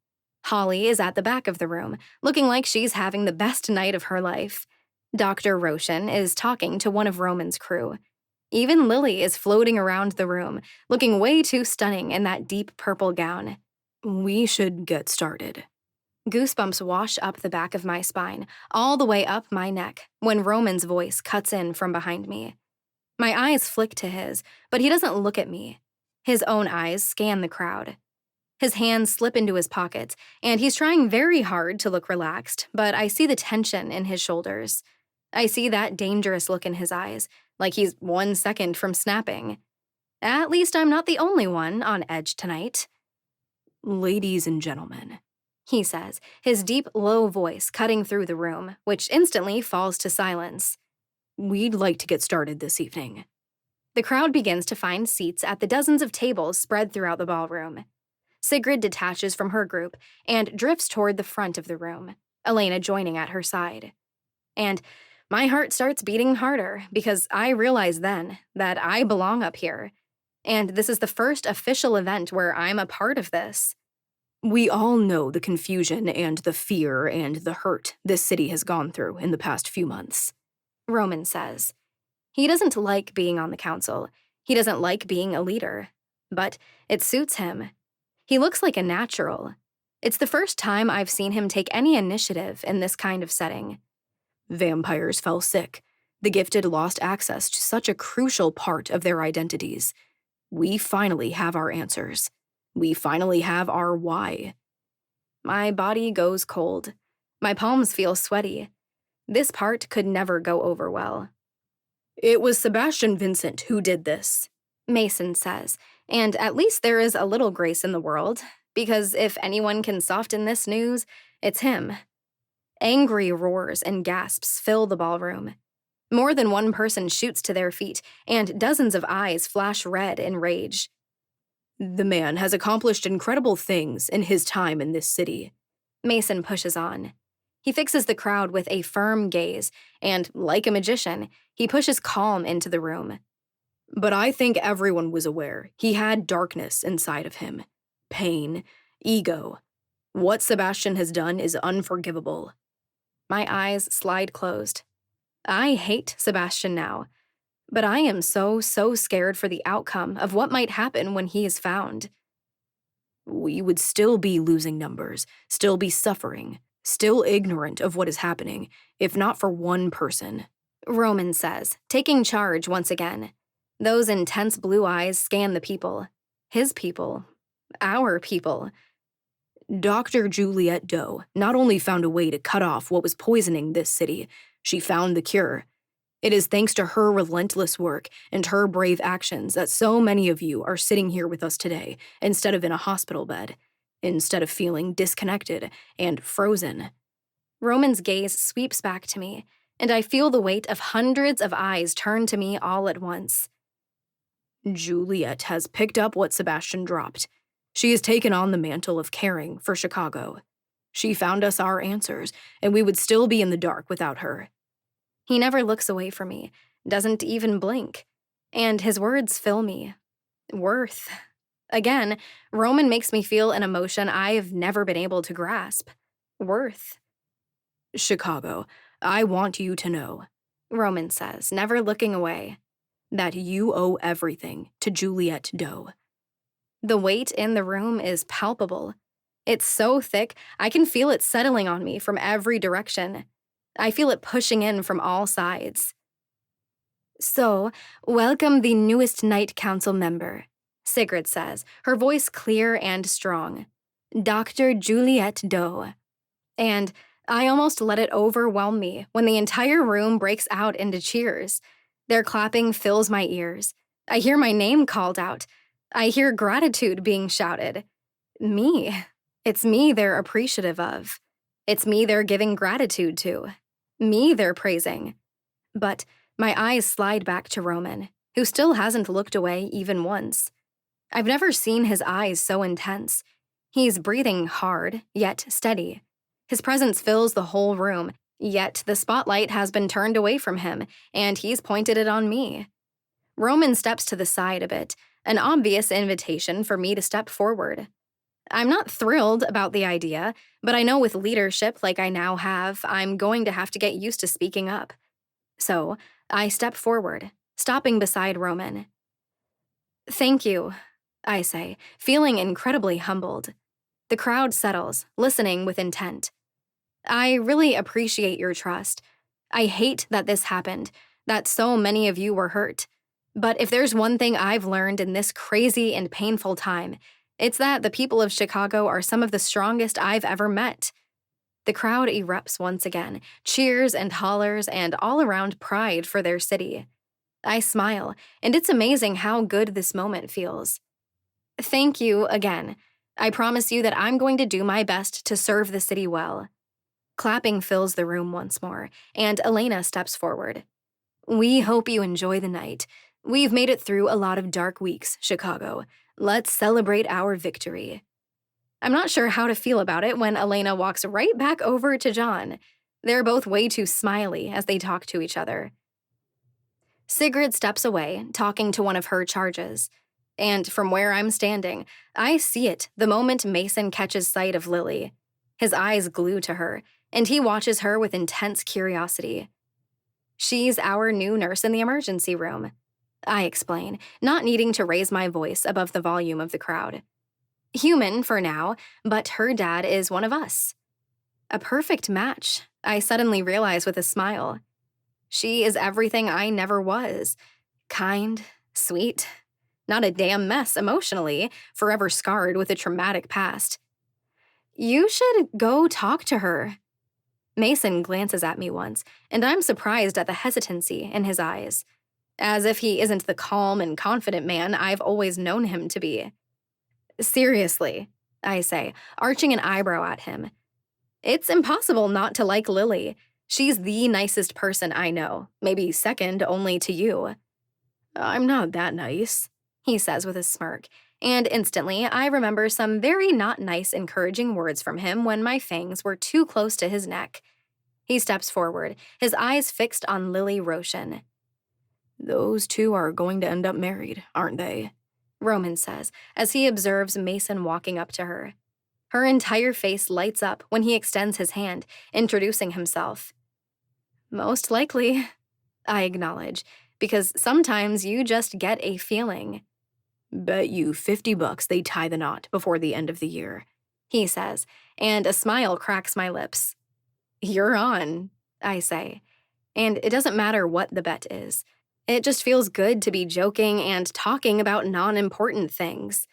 Holly is at the back of the room, looking like she's having the best night of her life. Dr. Roshan is talking to one of Roman's crew. Even Lily is floating around the room, looking way too stunning in that deep purple gown. We should get started. Goosebumps wash up the back of my spine, all the way up my neck, when Roman's voice cuts in from behind me. My eyes flick to his, but he doesn't look at me. His own eyes scan the crowd. His hands slip into his pockets, and he's trying very hard to look relaxed, but I see the tension in his shoulders. I see that dangerous look in his eyes, like he's 1 second from snapping. At least I'm not the only one on edge tonight. Ladies and gentlemen, he says, his deep, low voice cutting through the room, which instantly falls to silence. We'd like to get started this evening. The crowd begins to find seats at the dozens of tables spread throughout the ballroom. Sigrid detaches from her group and drifts toward the front of the room, Elena joining at her side. And my heart starts beating harder because I realize then that I belong up here. And this is the first official event where I'm a part of this. We all know the confusion and the fear and the hurt this city has gone through in the past few months, Roman says. He doesn't like being on the council. He doesn't like being a leader. But it suits him. He looks like a natural. It's the first time I've seen him take any initiative in this kind of setting. Vampires fell sick. The gifted lost access to such a crucial part of their identities. We finally have our answers. We finally have our why. My body goes cold. My palms feel sweaty. This part could never go over well. It was Sebastian Vincent who did this, Mason says, and at least there is a little grace in the world, because if anyone can soften this news, it's him. Angry roars and gasps fill the ballroom. More than one person shoots to their feet, and dozens of eyes flash red in rage. The man has accomplished incredible things in his time in this city. Mason pushes on. He fixes the crowd with a firm gaze, and, like a magician, he pushes calm into the room. But I think everyone was aware he had darkness inside of him. Pain, ego. What Sebastian has done is unforgivable. My eyes slide closed. I hate Sebastian now, but I am so scared for the outcome of what might happen when he is found. We would still be losing numbers, still be suffering, still ignorant of what is happening, if not for one person, Roman says, taking charge once again. Those intense blue eyes scan the people. His people. Our people. Dr. Juliette Doe not only found a way to cut off what was poisoning this city, she found the cure. It is thanks to her relentless work and her brave actions that so many of you are sitting here with us today instead of in a hospital bed, instead of feeling disconnected and frozen. Roman's gaze sweeps back to me, and I feel the weight of hundreds of eyes turn to me all at once. Juliette has picked up what Sebastian dropped. She has taken on the mantle of caring for Chicago. She found us our answers, and we would still be in the dark without her. He never looks away from me, doesn't even blink, and his words fill me. Worth. Again, Roman makes me feel an emotion I have never been able to grasp. Worth. Chicago, I want you to know, Roman says, never looking away, that you owe everything to Juliette Doe. The weight in the room is palpable. It's so thick, I can feel it settling on me from every direction. I feel it pushing in from all sides. So, welcome the newest Night Council member, Sigrid says, her voice clear and strong. Dr. Juliette Doe. And I almost let it overwhelm me when the entire room breaks out into cheers. Their clapping fills my ears. I hear my name called out. I hear gratitude being shouted. Me. It's me they're appreciative of. It's me they're giving gratitude to. Me they're praising. But my eyes slide back to Roman, who still hasn't looked away even once. I've never seen his eyes so intense. He's breathing hard, yet steady. His presence fills the whole room, yet the spotlight has been turned away from him, and he's pointed it on me. Roman steps to the side a bit, an obvious invitation for me to step forward. I'm not thrilled about the idea, but I know with leadership like I now have, I'm going to have to get used to speaking up. So, I step forward, stopping beside Roman. "Thank you," I say, feeling incredibly humbled. The crowd settles, listening with intent. "I really appreciate your trust. I hate that this happened, that so many of you were hurt. But if there's one thing I've learned in this crazy and painful time, it's that the people of Chicago are some of the strongest I've ever met." The crowd erupts once again, cheers and hollers and all-around pride for their city. I smile, and it's amazing how good this moment feels. "Thank you again. I promise you that I'm going to do my best to serve the city well." Clapping fills the room once more, and Elena steps forward. "We hope you enjoy the night. We've made it through a lot of dark weeks, Chicago. Let's celebrate our victory." I'm not sure how to feel about it when Elena walks right back over to John. They're both way too smiley as they talk to each other. Sigrid steps away, talking to one of her charges. And from where I'm standing, I see it the moment Mason catches sight of Lily. His eyes glue to her, and he watches her with intense curiosity. "She's our new nurse in the emergency room," I explain, not needing to raise my voice above the volume of the crowd. "Human for now, but her dad is one of us." A perfect match, I suddenly realize with a smile. She is everything I never was. Kind, sweet, not a damn mess emotionally, forever scarred with a traumatic past. "You should go talk to her." Mason glances at me once, and I'm surprised at the hesitancy in his eyes, as if he isn't the calm and confident man I've always known him to be. "Seriously," I say, arching an eyebrow at him. "It's impossible not to like Lily. She's the nicest person I know, maybe second only to you." "I'm not that nice," he says with a smirk, and instantly I remember some very not nice encouraging words from him when my fangs were too close to his neck. He steps forward, his eyes fixed on Lily Roshan. "Those two are going to end up married, aren't they?" Roman says, as he observes Mason walking up to her. Her entire face lights up when he extends his hand, introducing himself. "Most likely," I acknowledge, because sometimes you just get a feeling. "Bet you $50 they tie the knot before the end of the year," he says, and a smile cracks my lips. "You're on," I say, and it doesn't matter what the bet is. It just feels good to be joking and talking about non-important things.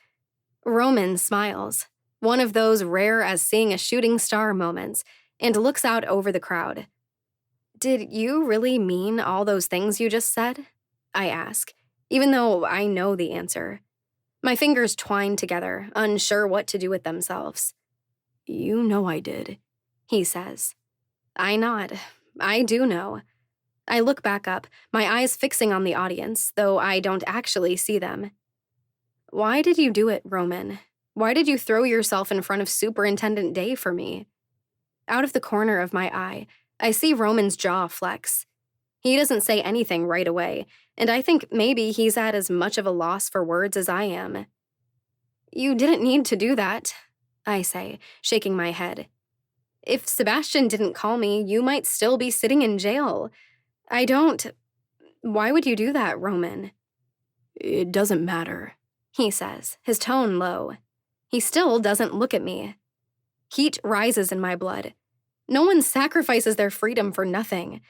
Roman smiles, one of those rare as seeing a shooting star moments, and looks out over the crowd. "Did you really mean all those things you just said?" I ask, even though I know the answer. My fingers twine together, unsure what to do with themselves. "You know I did," he says. I nod. I do know. I look back up, my eyes fixing on the audience, though I don't actually see them. "Why did you do it, Roman? Why did you throw yourself in front of Superintendent Day for me?" Out of the corner of my eye, I see Roman's jaw flex. He doesn't say anything right away, and I think maybe he's at as much of a loss for words as I am. "You didn't need to do that," I say, shaking my head. "If Sebastian didn't call me, you might still be sitting in jail. I don't... Why would you do that, Roman?" "It doesn't matter," he says, his tone low. He still doesn't look at me. Heat rises in my blood. No one sacrifices their freedom for nothing.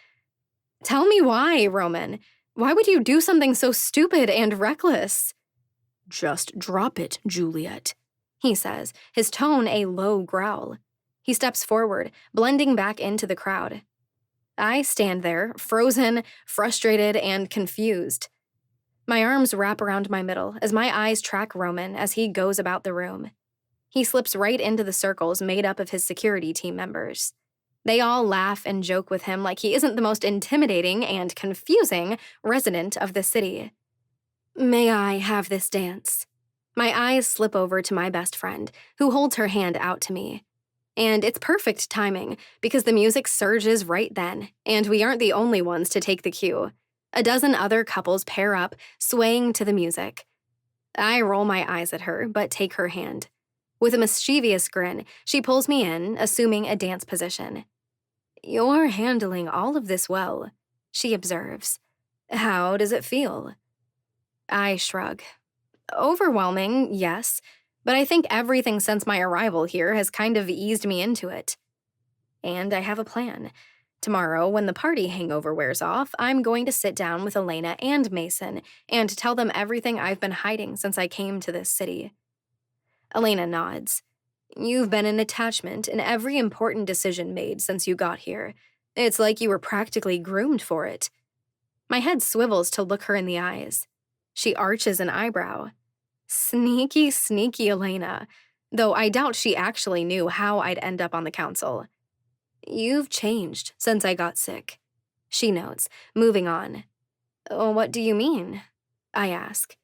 "Tell me why, Roman. Why would you do something so stupid and reckless?" "Just drop it, Juliet," he says, his tone a low growl. He steps forward, blending back into the crowd. I stand there, frozen, frustrated, and confused. My arms wrap around my middle as my eyes track Roman as he goes about the room. He slips right into the circles made up of his security team members. They all laugh and joke with him like he isn't the most intimidating and confusing resident of the city. May I have this dance? My eyes slip over to my best friend, who holds her hand out to me. And it's perfect timing, because the music surges right then, and we aren't the only ones to take the cue. A dozen other couples pair up, swaying to the music. I roll my eyes at her, but take her hand. With a mischievous grin, she pulls me in, assuming a dance position. You're handling all of this well, she observes. How does it feel? I shrug. Overwhelming, yes, but I think everything since my arrival here has kind of eased me into it. And I have a plan. Tomorrow, when the party hangover wears off, I'm going to sit down with Elena and Mason and tell them everything I've been hiding since I came to this city. Elena nods. You've been an attachment in every important decision made since you got here. It's like you were practically groomed for it. My head swivels to look her in the eyes. She arches an eyebrow. Sneaky, sneaky Elena, though I doubt she actually knew how I'd end up on the council. You've changed since I got sick, she notes, moving on. Oh, what do you mean? I ask.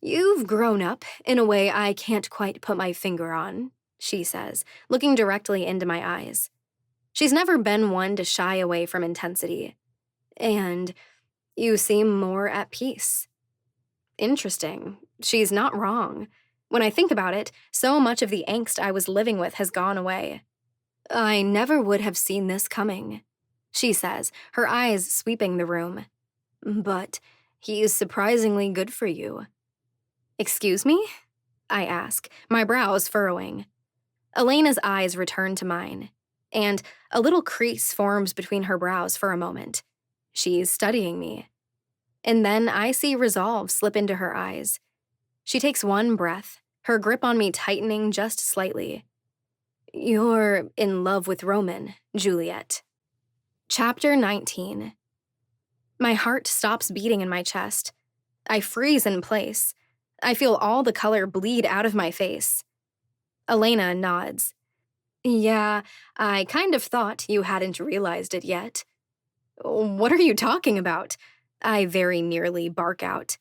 You've grown up in a way I can't quite put my finger on, she says, looking directly into my eyes. She's never been one to shy away from intensity. And you seem more at peace. Interesting. She's not wrong. When I think about it, so much of the angst I was living with has gone away. I never would have seen this coming, she says, her eyes sweeping the room. But he's surprisingly good for you. Excuse me? I ask, my brows furrowing. Elena's eyes return to mine, and a little crease forms between her brows for a moment. She's studying me. And then I see resolve slip into her eyes. She takes one breath, her grip on me tightening just slightly. You're in love with Roman, Juliet. Chapter 19. My heart stops beating in my chest. I freeze in place. I feel all the color bleed out of my face. Elena nods. Yeah, I kind of thought you hadn't realized it yet. What are you talking about? I very nearly bark out.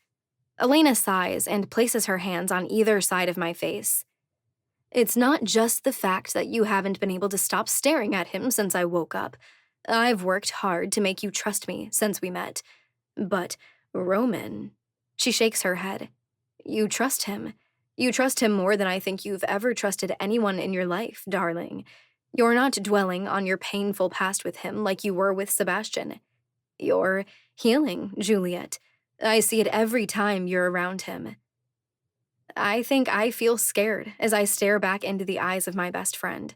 Elena sighs and places her hands on either side of my face. It's not just the fact that you haven't been able to stop staring at him since I woke up. I've worked hard to make you trust me since we met. But Roman, she shakes her head. You trust him. You trust him more than I think you've ever trusted anyone in your life, darling. You're not dwelling on your painful past with him like you were with Sebastian. You're healing, Juliet. I see it every time you're around him. I think I feel scared as I stare back into the eyes of my best friend.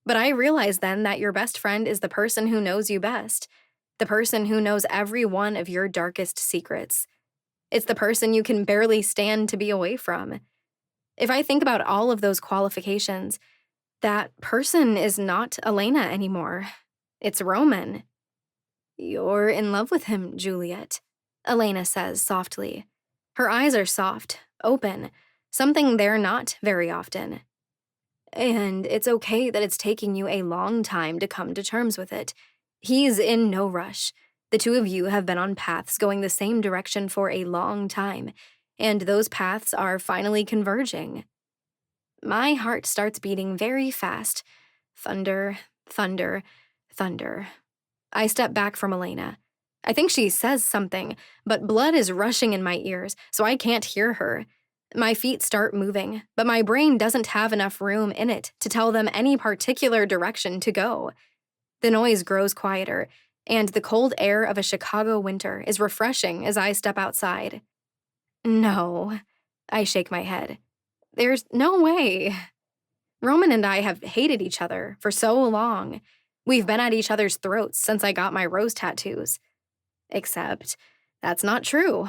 But I realize then that your best friend is the person who knows you best, the person who knows every one of your darkest secrets. It's the person you can barely stand to be away from. If I think about all of those qualifications, that person is not Elena anymore. It's Roman. You're in love with him, Juliet, Elena says softly. Her eyes are soft, open, something they're not very often. And it's okay that it's taking you a long time to come to terms with it. He's in no rush. The two of you have been on paths going the same direction for a long time, and those paths are finally converging. My heart starts beating very fast. Thunder, thunder, thunder. I step back from Elena. I think she says something, but blood is rushing in my ears, so I can't hear her. My feet start moving, but my brain doesn't have enough room in it to tell them any particular direction to go. The noise grows quieter, and the cold air of a Chicago winter is refreshing as I step outside. No, I shake my head. There's no way. Roman and I have hated each other for so long. We've been at each other's throats since I got my rose tattoos. Except, that's not true.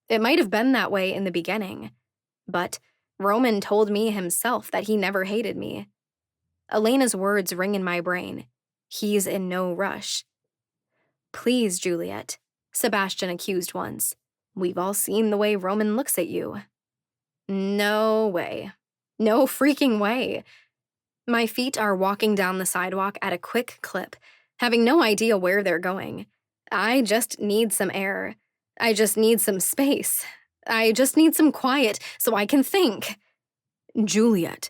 It might have been that way in the beginning. But Roman told me himself that he never hated me. Elena's words ring in my brain. He's in no rush. Please, Juliet, Sebastian accused once. We've all seen the way Roman looks at you. No way. No freaking way. My feet are walking down the sidewalk at a quick clip, having no idea where they're going. I just need some air. I just need some space. I just need some quiet so I can think. Juliet,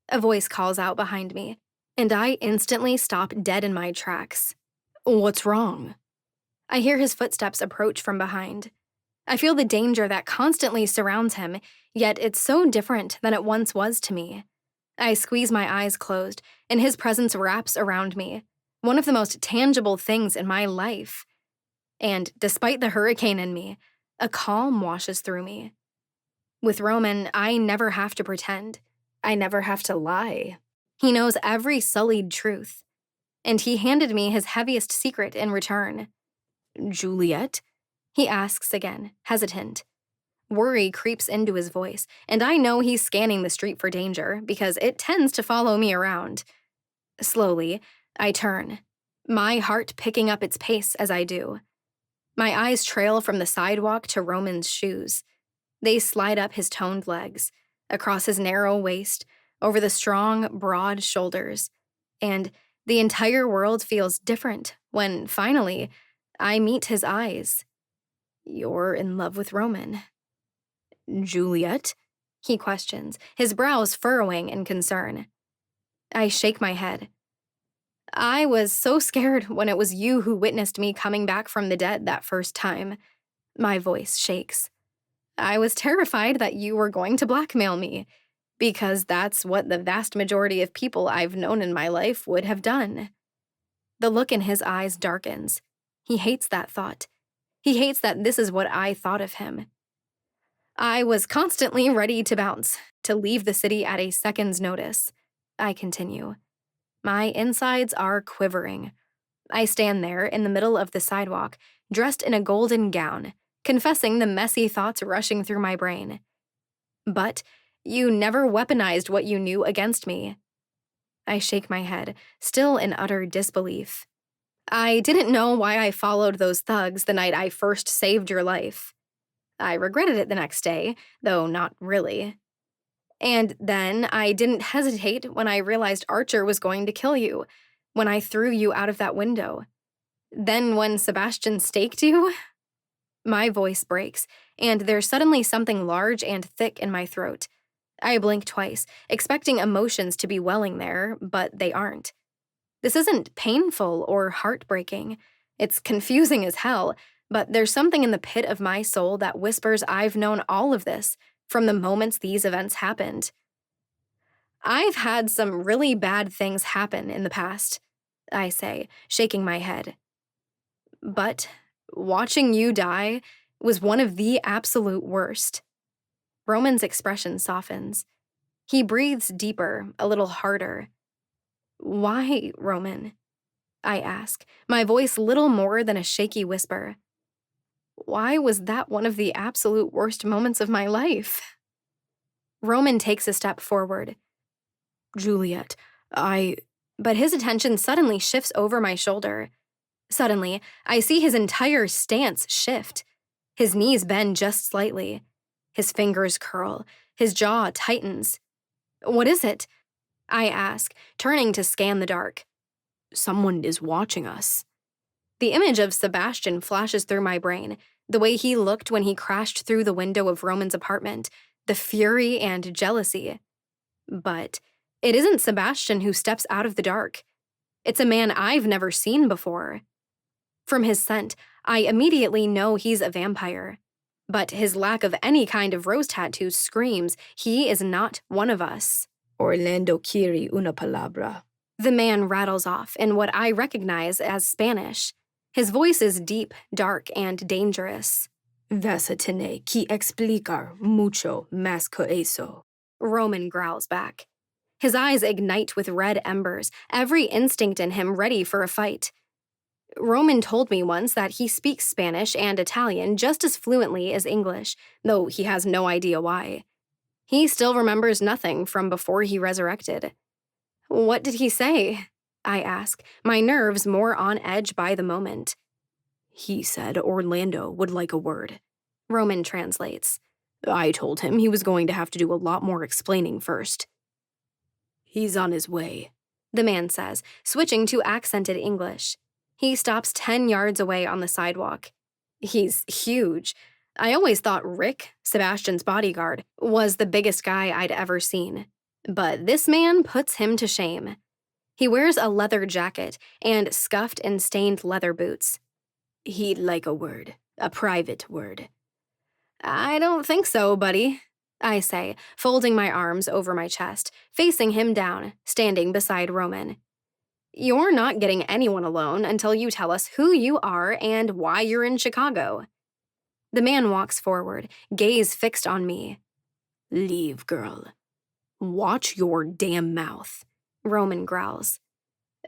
a voice calls out behind me, and I instantly stop dead in my tracks. What's wrong? I hear his footsteps approach from behind. I feel the danger that constantly surrounds him, yet it's so different than it once was to me. I squeeze my eyes closed, and his presence wraps around me, one of the most tangible things in my life. And despite the hurricane in me, a calm washes through me. With Roman, I never have to pretend. I never have to lie. He knows every sullied truth. And he handed me his heaviest secret in return. Juliet? He asks again, hesitant. Worry creeps into his voice, and I know he's scanning the street for danger because it tends to follow me around. Slowly, I turn, my heart picking up its pace as I do. My eyes trail from the sidewalk to Roman's shoes. They slide up his toned legs, across his narrow waist, over the strong, broad shoulders, and the entire world feels different when, finally, I meet his eyes. You're in love with Roman. Juliet? He questions, his brows furrowing in concern. I shake my head. I was so scared when it was you who witnessed me coming back from the dead that first time. My voice shakes. I was terrified that you were going to blackmail me, because that's what the vast majority of people I've known in my life would have done. The look in his eyes darkens. He hates that thought. He hates that this is what I thought of him. I was constantly ready to bounce, to leave the city at a second's notice. I continue. My insides are quivering. I stand there in the middle of the sidewalk, dressed in a golden gown, confessing the messy thoughts rushing through my brain. But you never weaponized what you knew against me. I shake my head, still in utter disbelief. I didn't know why I followed those thugs the night I first saved your life. I regretted it the next day, though not really. And then I didn't hesitate when I realized Archer was going to kill you, when I threw you out of that window. Then when Sebastian staked you? My voice breaks, and there's suddenly something large and thick in my throat. I blink twice, expecting emotions to be welling there, but they aren't. This isn't painful or heartbreaking. It's confusing as hell, but there's something in the pit of my soul that whispers I've known all of this from the moments these events happened. I've had some really bad things happen in the past, I say, shaking my head. But watching you die was one of the absolute worst. Roman's expression softens. He breathes deeper, a little harder. Why, Roman? I ask, my voice little more than a shaky whisper. Why was that one of the absolute worst moments of my life? Roman takes a step forward. Juliet, But his attention suddenly shifts over my shoulder. Suddenly, I see his entire stance shift. His knees bend just slightly. His fingers curl. His jaw tightens. What is it? I ask, turning to scan the dark. Someone is watching us. The image of Sebastian flashes through my brain, the way he looked when he crashed through the window of Roman's apartment, the fury and jealousy. But it isn't Sebastian who steps out of the dark. It's a man I've never seen before. From his scent, I immediately know he's a vampire. But his lack of any kind of rose tattoo screams he is not one of us.
Orlando Keary una palabra.
The man rattles off in what I recognize as Spanish. His voice is deep, dark, and dangerous.
Vas a tener que explicar mucho más que eso.
Roman growls back. His eyes ignite with red embers, every instinct in him ready for a fight. Roman told me once that he speaks Spanish and Italian just as fluently as English, though he has no idea why. He still remembers nothing from before he resurrected. What did he say? I ask, my nerves more on edge by the moment.
He said Orlando would like a word.
Roman translates.
I told him he was going to have to do a lot more explaining first. He's on his way,
the man says, switching to accented English. He stops 10 yards away on the sidewalk. He's huge. I always thought Rick, Sebastian's bodyguard, was the biggest guy I'd ever seen. But this man puts him to shame. He wears a leather jacket and scuffed and stained leather boots.
He'd like a word, a private word.
I don't think so, buddy, I say, folding my arms over my chest, facing him down, standing beside Roman. You're not getting anyone alone until you tell us who you are and why you're in Chicago. The man walks forward, gaze fixed on me.
Leave, girl. Watch your damn mouth,
Roman growls.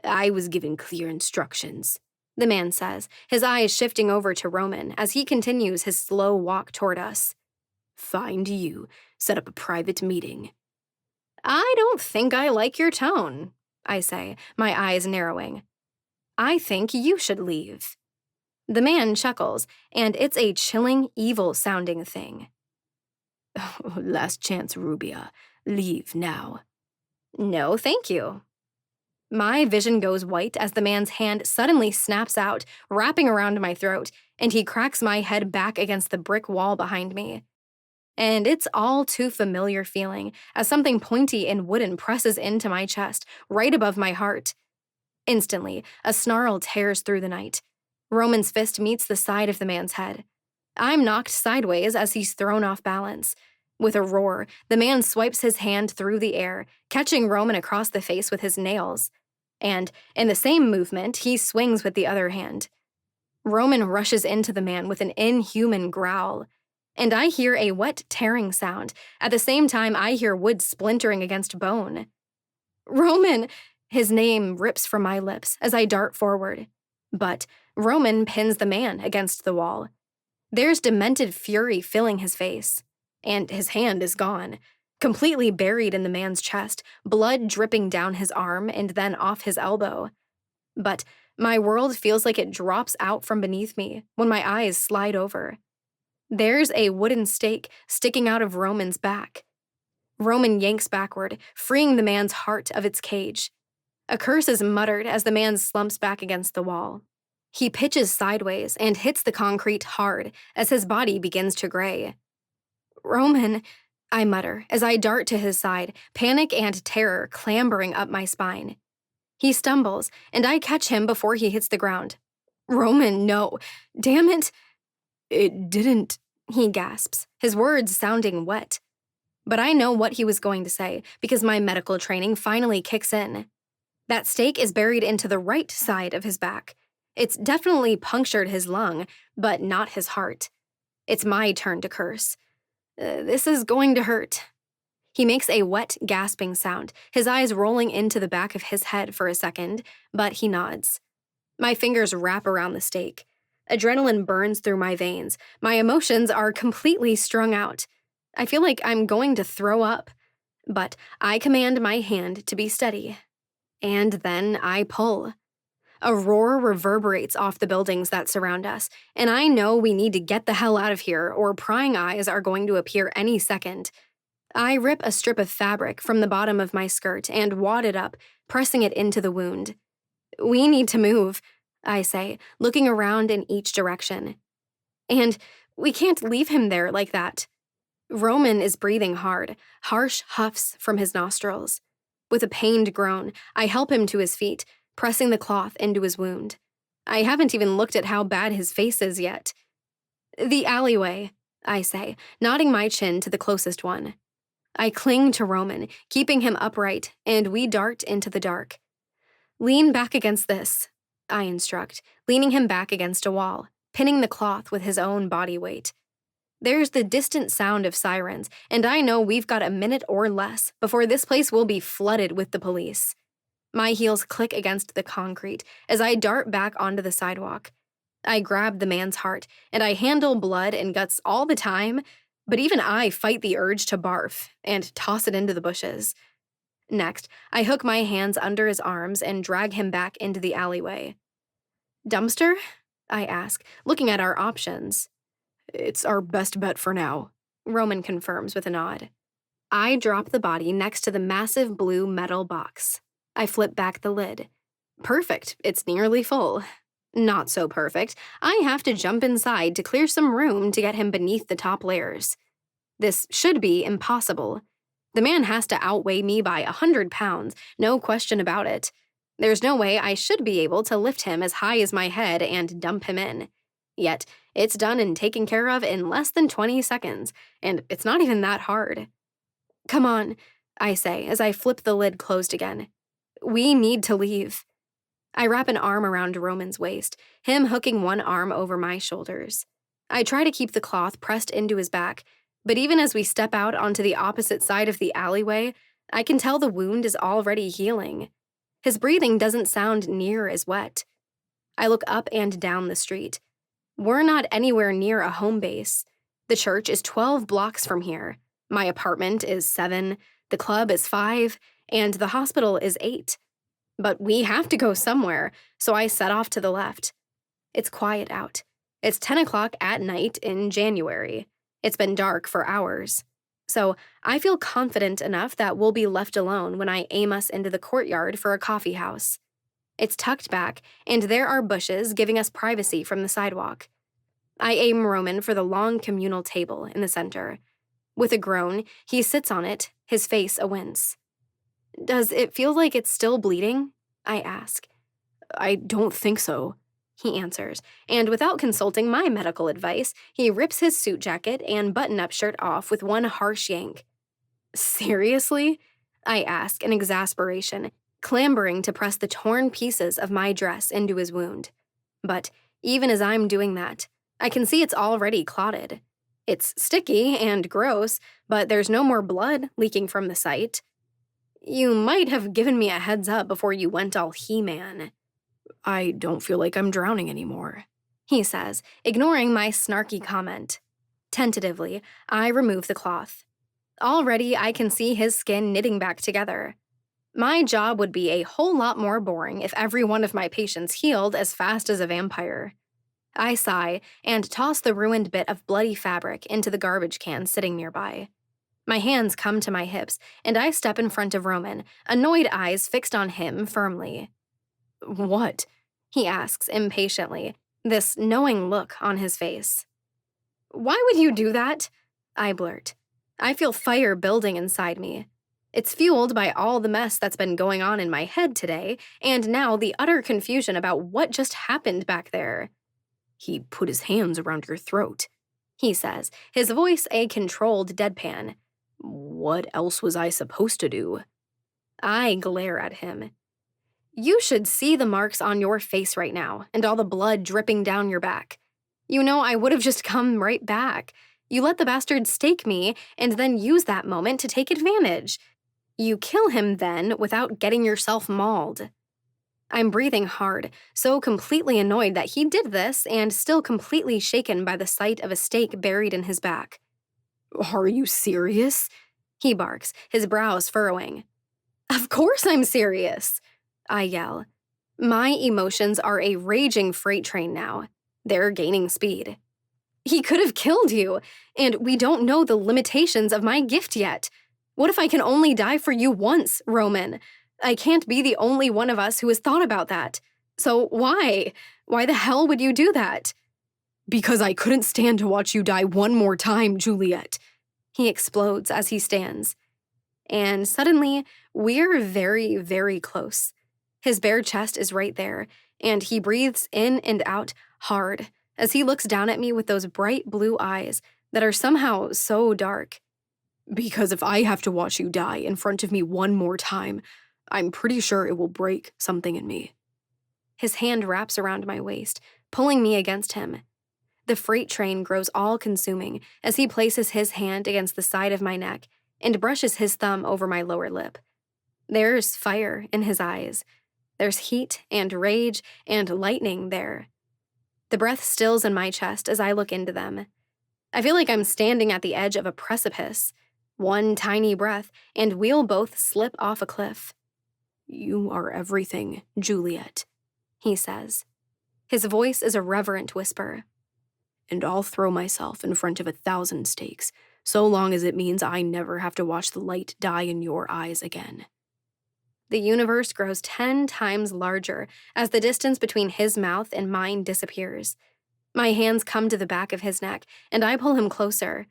I was given clear instructions,
the man says, his eyes shifting over to Roman as he continues his slow walk toward us.
Find you, set up a private meeting.
I don't think I like your tone, I say, my eyes narrowing. I think you should leave. The man chuckles, and it's a chilling, evil-sounding thing.
Last chance, Rubia. Leave now.
No, thank you. My vision goes white as the man's hand suddenly snaps out, wrapping around my throat, and he cracks my head back against the brick wall behind me. And it's all too familiar feeling as something pointy and wooden presses into my chest, right above my heart. Instantly, a snarl tears through the night. Roman's fist meets the side of the man's head. I'm knocked sideways as he's thrown off balance. With a roar, the man swipes his hand through the air, catching Roman across the face with his nails. And, in the same movement, he swings with the other hand. Roman rushes into the man with an inhuman growl. And I hear a wet tearing sound. At the same time, I hear wood splintering against bone. Roman! His name rips from my lips as I dart forward. But Roman pins the man against the wall. There's demented fury filling his face. And his hand is gone, completely buried in the man's chest, blood dripping down his arm and then off his elbow. But my world feels like it drops out from beneath me when my eyes slide over. There's a wooden stake sticking out of Roman's back. Roman yanks backward, freeing the man's heart of its cage. A curse is muttered as the man slumps back against the wall. He pitches sideways and hits the concrete hard as his body begins to gray. Roman, I mutter as I dart to his side, panic and terror clambering up my spine. He stumbles, and I catch him before he hits the ground. Roman, no. Damn it.
It didn't,
he gasps, his words sounding wet. But I know what he was going to say because my medical training finally kicks in. That stake is buried into the right side of his back. It's definitely punctured his lung, but not his heart. It's my turn to curse. This is going to hurt. He makes a wet, gasping sound, his eyes rolling into the back of his head for a second, but he nods. My fingers wrap around the stake. Adrenaline burns through my veins. My emotions are completely strung out. I feel like I'm going to throw up, but I command my hand to be steady. And then I pull. A roar reverberates off the buildings that surround us, and I know we need to get the hell out of here or prying eyes are going to appear any second. I rip a strip of fabric from the bottom of my skirt and wad it up, pressing it into the wound. We need to move, I say, looking around in each direction. And we can't leave him there like that. Roman is breathing hard, harsh huffs from his nostrils. With a pained groan, I help him to his feet, pressing the cloth into his wound. I haven't even looked at how bad his face is yet. The alleyway, I say, nodding my chin to the closest one. I cling to Roman, keeping him upright, and we dart into the dark. Lean back against this, I instruct, leaning him back against a wall, pinning the cloth with his own body weight. There's the distant sound of sirens, and I know we've got a minute or less before this place will be flooded with the police. My heels click against the concrete as I dart back onto the sidewalk. I grab the man's heart, and I handle blood and guts all the time, but even I fight the urge to barf and toss it into the bushes. Next, I hook my hands under his arms and drag him back into the alleyway. Dumpster? I ask, looking at our options.
It's our best bet for now,
Roman confirms with a nod. I drop the body next to the massive blue metal box. I flip back the lid. Perfect, it's nearly full. Not so perfect. I have to jump inside to clear some room to get him beneath the top layers. This should be impossible. The man has to outweigh me by 100 pounds, no question about it. There's no way I should be able to lift him as high as my head and dump him in. Yet, it's done and taken care of in less than 20 seconds, and it's not even that hard. Come on, I say as I flip the lid closed again. We need to leave. I wrap an arm around Roman's waist, him hooking one arm over my shoulders. I try to keep the cloth pressed into his back, but even as we step out onto the opposite side of the alleyway, I can tell the wound is already healing. His breathing doesn't sound near as wet. I look up and down the street. We're not anywhere near a home base. The church is 12 blocks from here. My apartment is 7, the club is 5, and the hospital is 8. But we have to go somewhere, so I set off to the left. It's quiet out. It's 10 o'clock at night in January. It's been dark for hours. So I feel confident enough that we'll be left alone when I aim us into the courtyard for a coffee house. It's tucked back, and there are bushes giving us privacy from the sidewalk. I aim Roman for the long communal table in the center. With a groan, he sits on it, his face a wince. Does it feel like it's still bleeding? I ask.
I don't think so,
he answers, and without consulting my medical advice, he rips his suit jacket and button-up shirt off with one harsh yank. Seriously? I ask in exasperation, clambering to press the torn pieces of my dress into his wound. But even as I'm doing that, I can see it's already clotted. It's sticky and gross, but there's no more blood leaking from the site. You might have given me a heads up before you went all He-Man.
I don't feel like I'm drowning anymore,
he says, ignoring my snarky comment. Tentatively, I remove the cloth. Already, I can see his skin knitting back together. My job would be a whole lot more boring if every one of my patients healed as fast as a vampire. I sigh and toss the ruined bit of bloody fabric into the garbage can sitting nearby. My hands come to my hips, and I step in front of Roman, annoyed eyes fixed on him firmly.
What?
He asks impatiently, this knowing look on his face. Why would you do that? I blurt. I feel fire building inside me. It's fueled by all the mess that's been going on in my head today, and now the utter confusion about what just happened back there.
He put his hands around your throat,
he says, his voice a controlled deadpan.
What else was I supposed to do?
I glare at him. You should see the marks on your face right now, and all the blood dripping down your back. You know, I would have just come right back. You let the bastard stake me, and then use that moment to take advantage. You kill him then without getting yourself mauled. I'm breathing hard, so completely annoyed that he did this and still completely shaken by the sight of a stake buried in his back.
Are you serious?
He barks, his brows furrowing. Of course I'm serious, I yell. My emotions are a raging freight train now. They're gaining speed. He could have killed you, and we don't know the limitations of my gift yet. What if I can only die for you once, Roman? I can't be the only one of us who has thought about that. So why? Why the hell would you do that?
Because I couldn't stand to watch you die one more time, Juliet.
He explodes as he stands. And suddenly, we're very, very close. His bare chest is right there, and he breathes in and out hard as he looks down at me with those bright blue eyes that are somehow so dark.
Because if I have to watch you die in front of me one more time, I'm pretty sure it will break something in me.
His hand wraps around my waist, pulling me against him. The freight train grows all-consuming as he places his hand against the side of my neck and brushes his thumb over my lower lip. There's fire in his eyes. There's heat and rage and lightning there. The breath stills in my chest as I look into them. I feel like I'm standing at the edge of a precipice. One tiny breath, and we'll both slip off a cliff.
"You are everything, Juliet,"
he says. His voice is a reverent whisper.
"And I'll throw myself in front of 1,000 stakes, so long as it means I never have to watch the light die in your eyes again."
The universe grows 10 times larger as the distance between his mouth and mine disappears. My hands come to the back of his neck, and I pull him closer.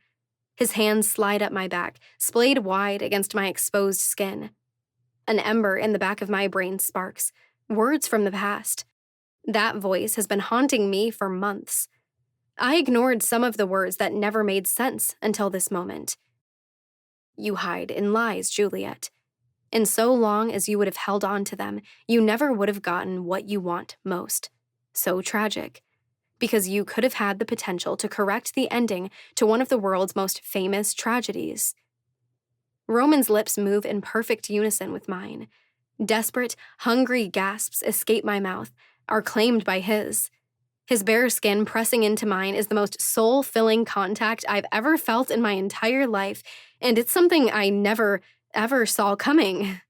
His hands slide up my back, splayed wide against my exposed skin. An ember in the back of my brain sparks, words from the past. That voice has been haunting me for months. I ignored some of the words that never made sense until this moment. You hide in lies, Juliet. And so long as you would have held on to them, you never would have gotten what you want most. So tragic. Because you could have had the potential to correct the ending to one of the world's most famous tragedies. Roman's lips move in perfect unison with mine. Desperate, hungry gasps escape my mouth, are claimed by his. His bare skin pressing into mine is the most soul-filling contact I've ever felt in my entire life, and it's something I never, ever saw coming.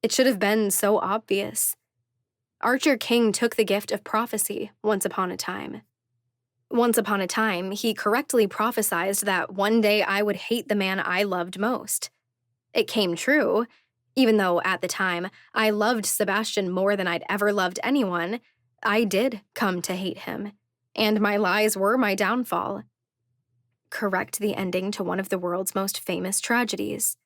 It should have been so obvious. Archer King took the gift of prophecy once upon a time. Once upon a time, he correctly prophesied that one day I would hate the man I loved most. It came true. Even though, at the time, I loved Sebastian more than I'd ever loved anyone, I did come to hate him, and my lies were my downfall. Correct the ending to one of the world's most famous tragedies.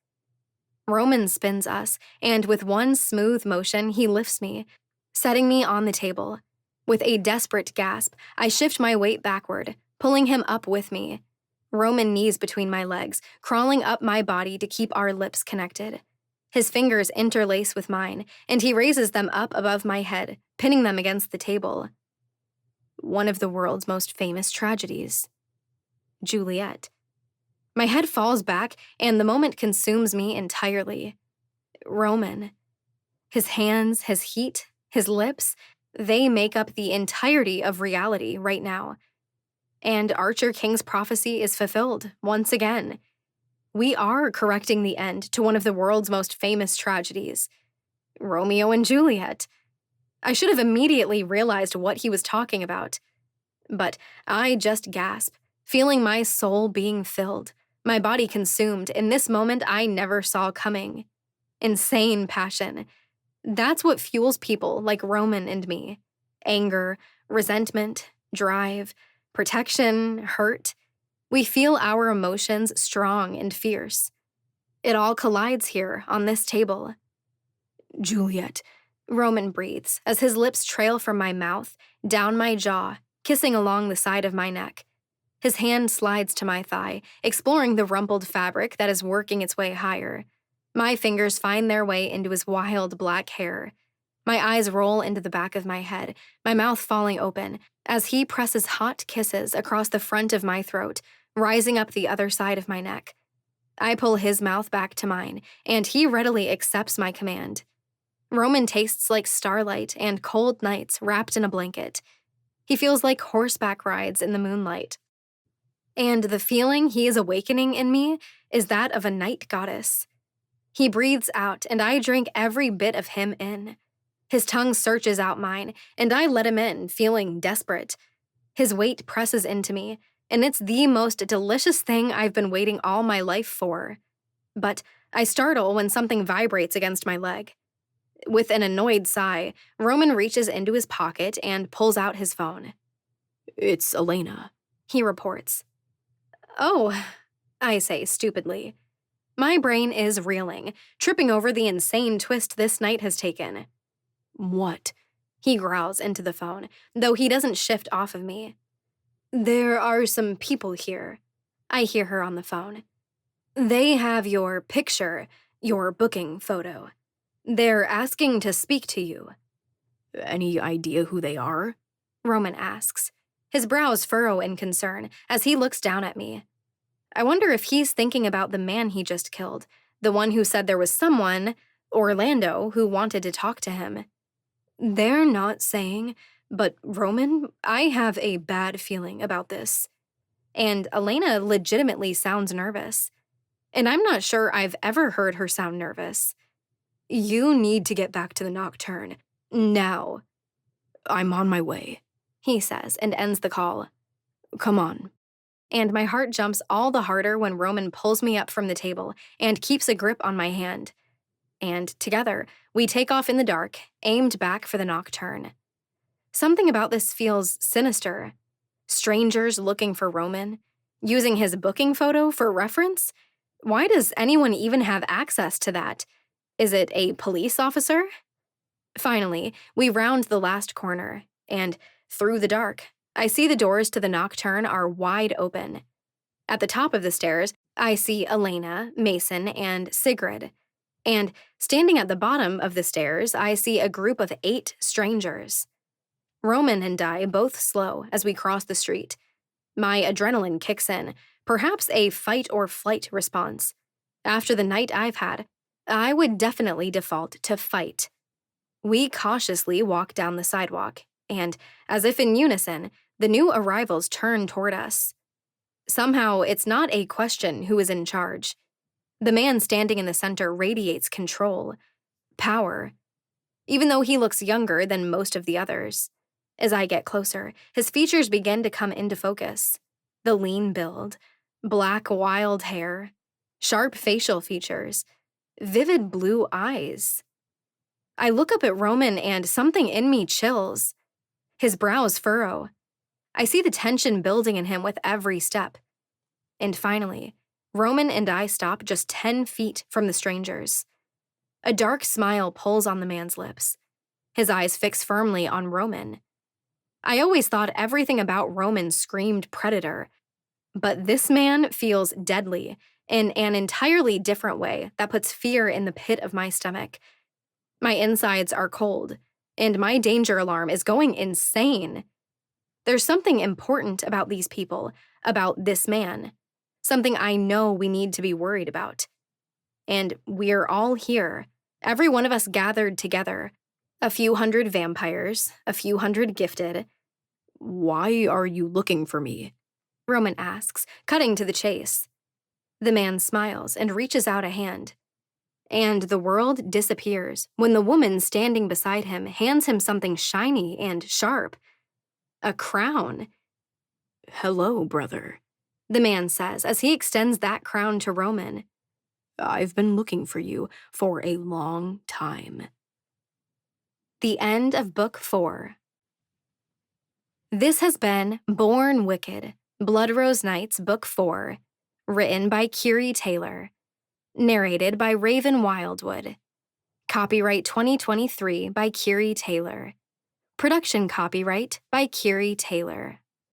Roman spins us, and with one smooth motion, he lifts me, setting me on the table. With a desperate gasp, I shift my weight backward, pulling him up with me. Roman knees between my legs, crawling up my body to keep our lips connected. His fingers interlace with mine, and he raises them up above my head, pinning them against the table. One of the world's most famous tragedies. Juliet. My head falls back, and the moment consumes me entirely. Roman. His hands, his heat, his lips, they make up the entirety of reality right now. And Archer King's prophecy is fulfilled once again. We are correcting the end to one of the world's most famous tragedies. Romeo and Juliet. I should have immediately realized what he was talking about. But I just gasp, feeling my soul being filled, my body consumed in this moment I never saw coming. Insane passion. That's what fuels people like Roman and me. Anger, resentment, drive, protection, hurt. We feel our emotions strong and fierce. It all collides here on this table.
"Juliet,"
Roman breathes as his lips trail from my mouth, down my jaw, kissing along the side of my neck. His hand slides to my thigh, exploring the rumpled fabric that is working its way higher. My fingers find their way into his wild black hair. My eyes roll into the back of my head, my mouth falling open, as he presses hot kisses across the front of my throat, rising up the other side of my neck. I pull his mouth back to mine, and he readily accepts my command. Roman tastes like starlight and cold nights wrapped in a blanket. He feels like horseback rides in the moonlight. And the feeling he is awakening in me is that of a night goddess. He breathes out, and I drink every bit of him in. His tongue searches out mine, and I let him in, feeling desperate. His weight presses into me, and it's the most delicious thing I've been waiting all my life for. But I startle when something vibrates against my leg. With an annoyed sigh, Roman reaches into his pocket and pulls out his phone.
"It's Elena,"
he reports. "Oh," I say stupidly. My brain is reeling, tripping over the insane twist this night has taken.
"What?"
He growls into the phone, though he doesn't shift off of me. "There are some people here," I hear her on the phone. "They have your picture, your booking photo. They're asking to speak to you."
"Any idea who they are?"
Roman asks. His brows furrow in concern as he looks down at me. I wonder if he's thinking about the man he just killed, the one who said there was someone, Orlando, who wanted to talk to him. They're not saying, but Roman, I have a bad feeling about this. And Elena legitimately sounds nervous.
and I'm not sure I've ever heard her sound nervous. You need to get back to the Nocturne. Now. I'm on my way, he says and ends the call. Come on.
And my heart jumps all the harder when Roman pulls me up from the table and keeps a grip on my hand. And together, we take off in the dark, aimed back for the Nocturne. Something about this feels sinister. Strangers looking for Roman, using his booking photo for reference? Why does anyone even have access to that? Is it a police officer? Finally, we round the last corner, and through the dark, I see the doors to the Nocturne are wide open. At the top of the stairs, I see Elena, Mason, and Sigrid. And standing at the bottom of the stairs, I see a group of 8 strangers. Roman and I both slow as we cross the street. My adrenaline kicks in, perhaps a fight or flight response. After the night I've had, I would definitely default to fight. We cautiously walk down the sidewalk, and, as if in unison, the new arrivals turn toward us. Somehow, it's not a question who is in charge. The man standing in the center radiates control, power, even though he looks younger than most of the others. As I get closer, his features begin to come into focus. The lean build, black wild hair, sharp facial features, vivid blue eyes. I look up at Roman and something in me chills. His brows furrow. I see the tension building in him with every step. And finally, Roman and I stop just 10 feet from the strangers. A dark smile pulls on the man's lips. His eyes fix firmly on Roman. I always thought everything about Roman screamed predator, but this man feels deadly in an entirely different way that puts fear in the pit of my stomach. My insides are cold, and my danger alarm is going insane. There's something important about these people, about this man, something I know we need to be worried about. And we're all here, every one of us gathered together, a few hundred vampires, a few hundred gifted.
Why are you looking for me?
Roman asks, cutting to the chase. The man smiles and reaches out a hand. And the world disappears when the woman standing beside him hands him something shiny and sharp. A crown.
Hello, brother,
the man says as he extends that crown to Roman.
I've been looking for you for a long time.
The end of Book 4. This has been Born Wicked, Blood Rose Nights Book 4, written by Keary Taylor. Narrated by Raven Wildwood. Copyright 2023 by Keary Taylor. Production copyright by Keary Taylor.